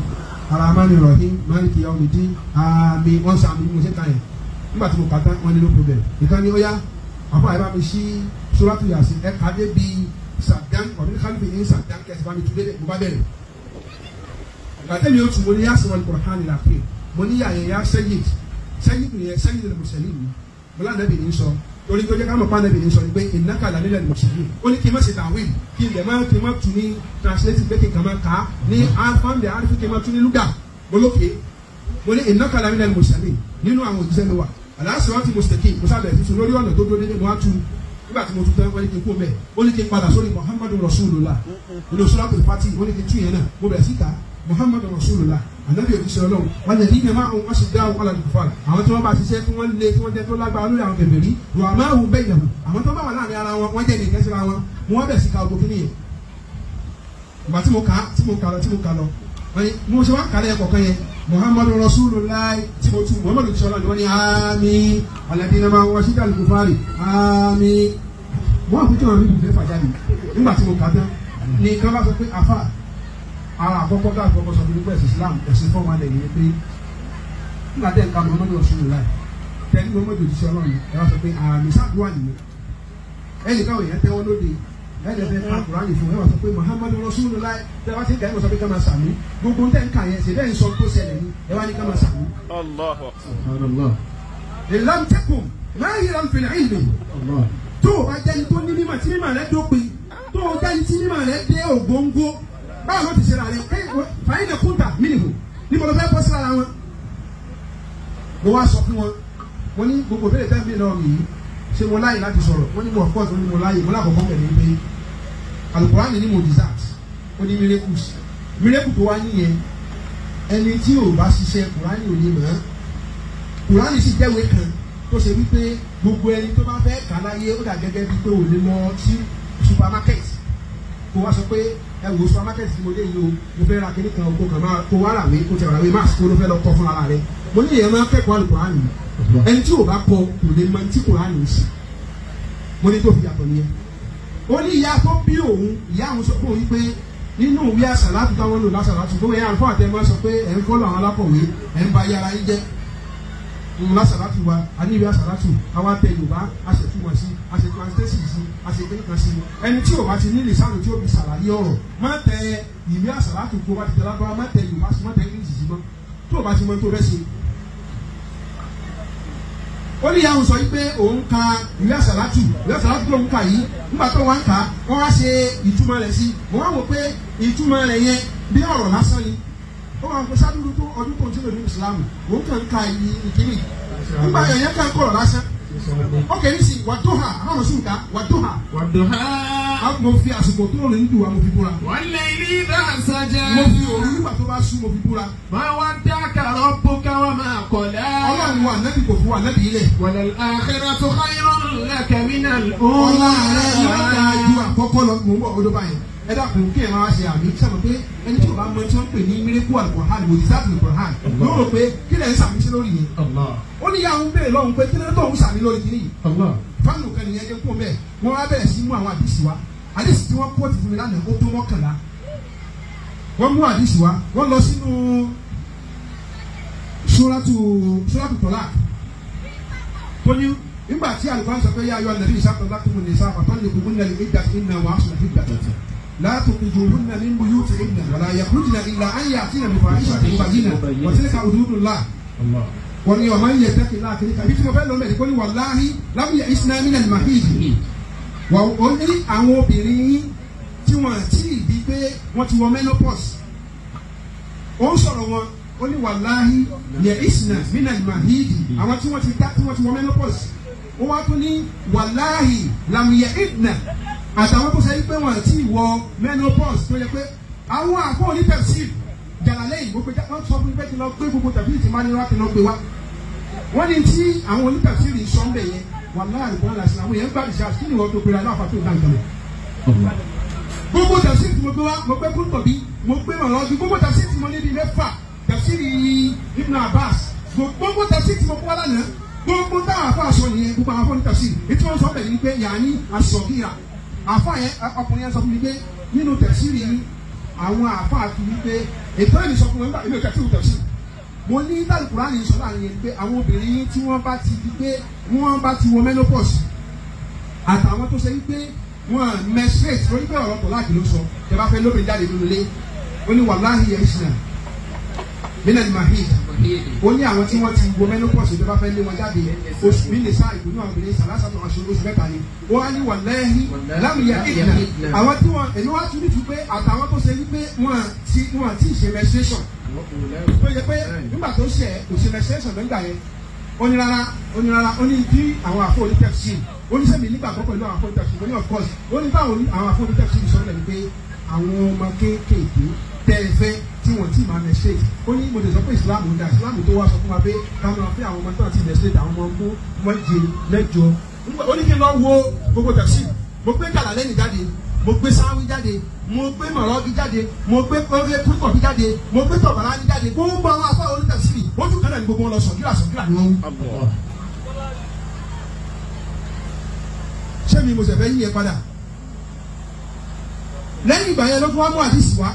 aramani rahim maliki yawmidin àmín wọn sọ àmín mo ṣe kàn yẹn nígbà tí mo kà tán wọn ní no problem nìkan ni ó yá àfọ àyè bá mi ṣí suratu yasin ẹ kà dé bi sàdán ọdún kálífì ní sàdán kẹsì bá mi tún dé mo bá bẹ̀rẹ̀ gbàtẹ́mi ó tún mo ní yá sọ wọn Qur'an la pé mo ní yàyẹ yá sayyid yẹn sayyid al-mursalin ni mo lá nàbì ní sọ torí tó jẹ́ ká mọ̀ pa nàbì ní sọ ni pé innaka lamina al-mursalin ó ní kí n má ṣe tàwíìl kí n lè má tún ní translate pé kí n kà máa kà á ní alfamde arifi kí n má tún ní lúgà mo lókè mo ní innaka lamina al-mursalin nínú àwọn òjíṣẹ́ mi wà aláṣẹ wọn ti mustaqim mo sábẹ̀ tuntun lórí ọ̀nà tó dúró dédé mo á tu nígbà tí mo tún tẹ́ wọ́n ní kí n kó mẹ́ ó ní kí n padà sórí Muhammadu Rasulullah inú Suratul Fatih ó ní kí n tún yẹn náà mo bẹ̀rẹ̀ síta Muhammadu Rasulullah anabi òjíṣẹ́ Ọlọ́run wọn lè dín máa ń aṣèjá àwọn alàdùkúfà àwọn tí wọ́n bá ṣiṣẹ́ tí wọ́n lé tí wọ́n jẹ́ tó lágbára lórí àwọn kèfèrí wà máa ń bẹ́ẹ̀ yẹ̀wò àwọn tó bá wà láàrin ara wọn wọ́n jẹ́ ní ìkẹ́síra wọn wọ́n bẹ̀ sí ka ogun kìíní yẹn ìgbà tí mo kà lọ wọ́n ní mo ṣe wá kàlẹ́ ẹ̀kọ́ kan yẹn Muhammadu Rasulullah tí mo tu Muhammadu òjíṣẹ́ Ọlọ́run wọ́n ní àmín alladhina máa ń wá ṣíjà lùkúfàrì àmín wọ́n àkójọ àwọn ìbùfẹ́ fàjáde nígbà tí mo kà tán ní ká bá sọ pé àfà ara àkọ́kọ́ ká àkọ́kọ́ sọ fún nípa ẹ̀sìn Islam ẹ̀sìn fọ́ọ̀mù alẹ́ yìí pé nígbà tẹ́ nǹkan Muhammadu Rasulullah tẹ́lẹ̀ Muhammadu òjíṣẹ́ Ọlọ́run ẹ wá sọ pé àmì sáàdúrà nìyẹn ẹnì káwọn èèyàn tẹ́wọ́ lóde ẹ̀ẹ́dẹ̀fẹ́ ká Kùránì fún ẹ wá sọ pé Muhammadu Rasulullah tẹ́ wá sí ká ẹ wọ́n sọ pé ká máa sàmì gbogbo tẹ́ ń kà yẹn ṣe bẹ́ẹ̀ ń sọ tó ṣẹlẹ̀ ní ẹ wá ní ká máa sàmì. ìlànà tẹ́kùn máa yẹra ń fìlẹ̀ ìlú tó o bá jẹ́ni tó ní mímọ̀ tí mímọ̀ rẹ dópin tó o jẹ́ni tí mímọ̀ rẹ dé ògóńgó báwo ló ti ṣe ra rẹ fàyín ní kúńtà mílíọ̀nù níbo ló fẹ́ bọ́ sí ara wọn. mo wá sọ fún wọn wọn ní gbogbo ìbéèrè tẹ́ mi lọ́wọ́ yìí ṣé mo láyè láti sọ̀rọ̀ wọ́n ní mo ọ̀pọ̀ tó ní mo láyè mo lákòókò kẹ̀lé pé Al-Qur'ani ní mo desert ó ní miracle tó wá nìyẹn ẹni tí ò bá ṣiṣẹ́ Qur'ani ò ní mọ̀ ọ́ Qur'ani sì jẹ́wé kan tó ṣe wípé gbogbo ẹni tó bá fẹ́ kà láyé ó dà gẹ́gẹ́ bíi pé ò lè lọ sí supermarket kó wá sọ pé ẹ wò supermarket tí mo dé yìí o mo fẹ́ ra kíní kan oko kan máa kó wá rà wé kó tẹ̀ rà wé máàsì kó ló fẹ́ lọ kọ́ fún ara rẹ mo ní ìyẹn máa kẹ́kọ̀ọ́ Al-Qur'ani ẹni tí ò bá kọ kò lè mọ tí Qur'ani ń ṣe mo ní tó fi yàtọ̀ nìyẹn ó ní ìyá tó bí òun ìyá àwọn sọ fún òun pé nínú ìwé àsàlátù táwọn lò lásàlátù tó yẹ àlùfáà àtẹ máa sọ pé ẹ̀ ń fọ́lọ̀ àwọn alákọ̀wé ẹ̀ ń ba yàrá yín jẹ́ lásàlátù wa àní ìwé àsàlátù àwa tẹ Yorùbá àṣetúmọ̀ sí àṣetúmọ̀sítẹ́sì sí àṣekẹ́nìkan sí ẹni tí ò bá ti ní lìsánù tí ó fi ṣàlàyé ọ̀rọ̀ má tẹ ìwé àsàlátù kó bá ti tẹ lábára má tẹ Yorùbá sí má tẹ English sí mọ́ tó o bá ti mọ tó rẹ́ ṣe. ó ní ìyáwó sọ pé òun ka ìwé àsàlátù tó ń kà yìí nígbà tó wá ń kà wọ́n wá ṣe ìtumọ̀ rẹ̀ sí wọ́n wá wò pé ìtumọ̀ rẹ̀ yẹn bí ọ̀rọ̀ lásán ni ó wà pé sádúró tó ọdún tó ń tẹ́lẹ̀ ní ìsìlámù òun kàn ń ka ìkíni nígbà yẹn kàn kọ̀rọ̀ lásán ó kẹ́ ní sí wàdóhà àwọn ọ̀sùn ká wàdóhà mo fi àsìkò tó rìn nídùú wa mo fi búra. wọ́n lé ní ìdáhàsájà. mo fi òru nígbà tó bá sú mo fi búra. máa wá dákàrọ̀ bó káwá máa kọ̀lá. Ọlọ́run wa nẹ́bí kò fún wa nẹ́bí ilẹ̀. wal akhiratu khayrun laka minal ula. ọlá rẹ̀ yóò dáa ju àkọ́kọ́ lọ mò ń bọ̀ ọdún báyìí. ẹ dákun kí ẹ máa ṣe àmì sábà pé ẹni tí o bá mọ tí wọ́n ń pè ní miracle Al-Qur'an mo ti sáàbì Al-Qur'an yóò rò pé kí lẹ̀ ń sàmì sí lórí yẹn. ó ní yàrá ń bèrè lọ́hùn pé kí lẹ́tọ̀ òun sàmì lórí kìíní yìí. fáànù kan nìyẹn dé kó bẹ́ẹ̀ wọ́n wá bẹ̀rẹ̀ sí mú àwọn àdìsí wa àdìsí tí wọ́n kó ti fún mi lánàá ó tó mọ́kànlá wọ́n mú àdìsí wa wọ́n lọ sínú Suratu Talaq tó ní nígbà tí àlùfáà sọ pé yá ayọ́ àlẹ́bí ìṣàkóso lákùnmù ní sáfà tó lè gbogbo nílẹ̀ ìgbà ìnà wà áṣùnà ìgbà tẹ̀tẹ̀ láti kùjù òhun náà ní mbuyú ti ìnà wàlá yàkúrújìnà ìlà ayé àti ìnà nípa ìṣàkóso ìbàjínà wọ́n ti ní ká òdúdú ńlá wọ́n ní ọmọ yẹ tẹ́kì láti ní kàbí tí mo fẹ́ lọ mẹ́rin kó ní wàláhí lábúyẹ ìsinamínà ní mahidi wọ́n ó ní àwọn obìnrin tí wọ́n ti di pé wọ́n ti wọ menopause ó ń sọ̀rọ̀ wọn ó ní wàláhí yẹ ìsinamínà ní mahidi àwọn tí wọ́n ti wọ menopause ó wá tún ní wàláhì làmìyẹ ìdnà àtàwọn tó sẹ́yìn pé wọ́n ti wọ menopause tó yẹ pé àwọn àfọ onítẹ̀sí jàlálẹ́yìn gbogbo wọ́n sọ fún mi pé kí n lọ gbé gbogbo tàbí ti máa ní wá kí n lọ gbé wá wọ́n ní tí àwọn onítẹ̀sí rí sọ́ńbẹ̀ yẹn wàláhì kò lásìkò àwọn yẹn gbàdúrà ṣáà kí ni wọ́n tó pera aláfa tó dáńtọ́ lẹ̀ gbogbo tẹ̀sí tí mo gbé wá mo gbé kún tọ̀bí mo gbé mọ̀ lọ́dún gbogbo tẹ̀sí tí mo ní bíi mẹ́fà tẹ̀sí Ibn Abbas gbogbo tẹ̀sí tí mo kó wá lánàá gbogbo táwọn afọ aṣọ nìyẹn gbogbo àwọn afọ níta sí ètò wọn sọ bẹ́ẹ̀ ni pé yàní asọ̀gíra afọ yẹn ọkùnrin yẹn sọ fún mi pé nínú tẹ̀síìrì yìí àwọn afọ àti wípé ètò ẹ̀mí sọ fún mi nígbà èmi ò tẹ̀síìrì tẹ̀síìrì mo ní Al-Qur'ani sọ láàrin yẹn pé àwọn obìnrin yìí tí wọ́n bá ti di pé wọ́n bá ti wọ menopause àtàwọn tó ṣe wípé wọ́n menstruate lórí pé ọ̀rọ̀ tọ̀lá kìló sọ tẹ bá fẹ́ lóbìnrin jáde nínú ilé ó ní wàláhì yẹn ṣìnà minal mahid ó ní àwọn tí wọ́n ti wo menopause tó bá fẹ́ lé wọn jáde oṣù mi lè sá ìdùnnú àwọn obìnrin sàlásà tó wọn ṣe oṣù mẹ́ta ni ó wá ní wàláhì lámìyà ìdìnnà àwọn tí wọn èmi wá tún ní tu pé àtàwọn tó ṣe wípé wọn ti ṣe menstruation tó yẹ pé nígbà tó ṣe kò ṣe menstruation nígbà yẹn ó ní rárá ó ní tí àwọn àfọ onítẹ̀sí ó oníṣẹ́mi nígbàgbọ́ pẹ̀lú àwọn afọ́nitẹ́sì mo ní of course ó ní báwo ni àwọn afọ́nitẹ́sì sọ̀rọ̀ lẹ́nu pé àwọn ọmọ kéékèèké tẹ́ ẹ fẹ́ tí wọ́n ti máa menstruate ó ní mo lè sọ pé Islam ń da Islam tó wá sọ fún wa pé káwọn máa fẹ́ àwọn ọmọ tó ti menstruate àwọn ọmọ ọgbọ́n méje mẹ́jọ ó ní kí n lọ wo gbogbo tẹ̀sí mo gbé Jàlálẹ́nì jáde mo gbé sáwí jáde mo gbé mọ̀rọ́gí jáde mo gbé kúrúkọ̀bí jáde mo gbé tọ̀bàrání jáde gbogbo àwọn afọ onítẹ̀sí ojú kan náà ni gbogbo wọn lọ sọ̀kíra ni wọ́n wú. ṣé mi mo ṣẹ̀fẹ̀ yí ẹ padà lẹ́yìn ìgbà yẹn ló tún wá mú àdìsí wá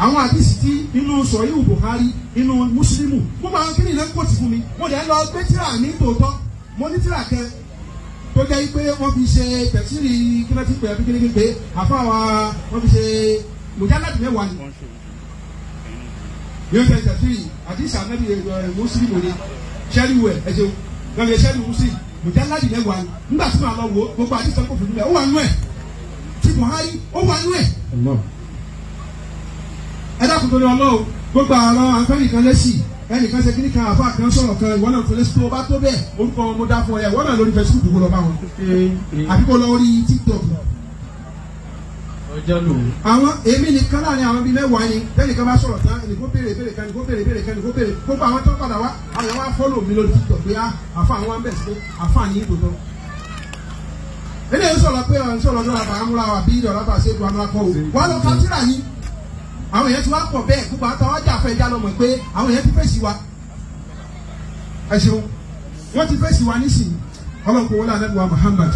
àwọn àdìsí tí inú sọ̀yìn Buhari inú Mùsùlùmù gbogbo àwọn kí ni ilé ń kóòtù fún mi mo dẹ̀ lọ gbé tíra ní tòótọ́ mo ní tíra kẹ tó jẹ́ pé wọ́n fi ṣe tẹ̀síìrì kílẹ̀tì pé àbí kílẹ̀tì pé àfáwà wọ́n fi ṣe mùjáládì mẹ́wàá ni yóò tẹ̀ tẹ̀síìrì àdìsí ànábì Mùsùlùmù ni ṣẹ́ríwẹ̀ ẹ̀jẹ̀ lọ́lẹ̀ ṣẹ́rí Mùsùlùmù mùjáládì mẹ́wàá ni nígbà tí màá lọ wo gbogbo àdìsí ọkọ̀ fún mi ó wà nú ẹ̀ ti Buhari ó wà nú ẹ̀ ẹ dákun tó ní ọlọ́run gbogbo àrọ àǹfààní kan lẹ́sìn ẹnìkan ṣe kíní kan àfa kan sọ̀rọ̀ kan ìwọ náà fẹlẹ́ tó bá tó bẹ́ẹ̀ orúkọ wọn mo dá fún ẹ ìwọ náà lórí Facebook kó lọ bá wọn àbí kó lọ orí TikTok. àwọn èmi nìkan láàrin àwọn bíi mẹ́wàá ni ẹnìkan bá sọ̀rọ̀ tán ẹnìkan béèrè béèrè kan ẹnìkan béèrè béèrè kan ẹnìkan béèrè gbogbo àwọn tó padà wá àwọn wá fọ́lọ̀ mi lórí TikTok pé àfa àwọn bẹ̀ sí pé àfa ní ìbò tán. eléyìí sọ̀rọ̀ pé sọ̀rọ̀ náà àbámúra àbí ìrọ̀lá bá ṣe é du amúrakọ́ o wà lọ kátìrà ni àwọn èèyàn ti wá pọ̀ bẹ́ẹ̀ gbogbo àtàwọn ajá fẹ́ já lọ́mọ pé àwọn èèyàn ti fèsì wa ẹ ṣeun wọ́n ti fèsì wa nísìnyí ọlọ́run kò wọlé ànábì wa Muhammad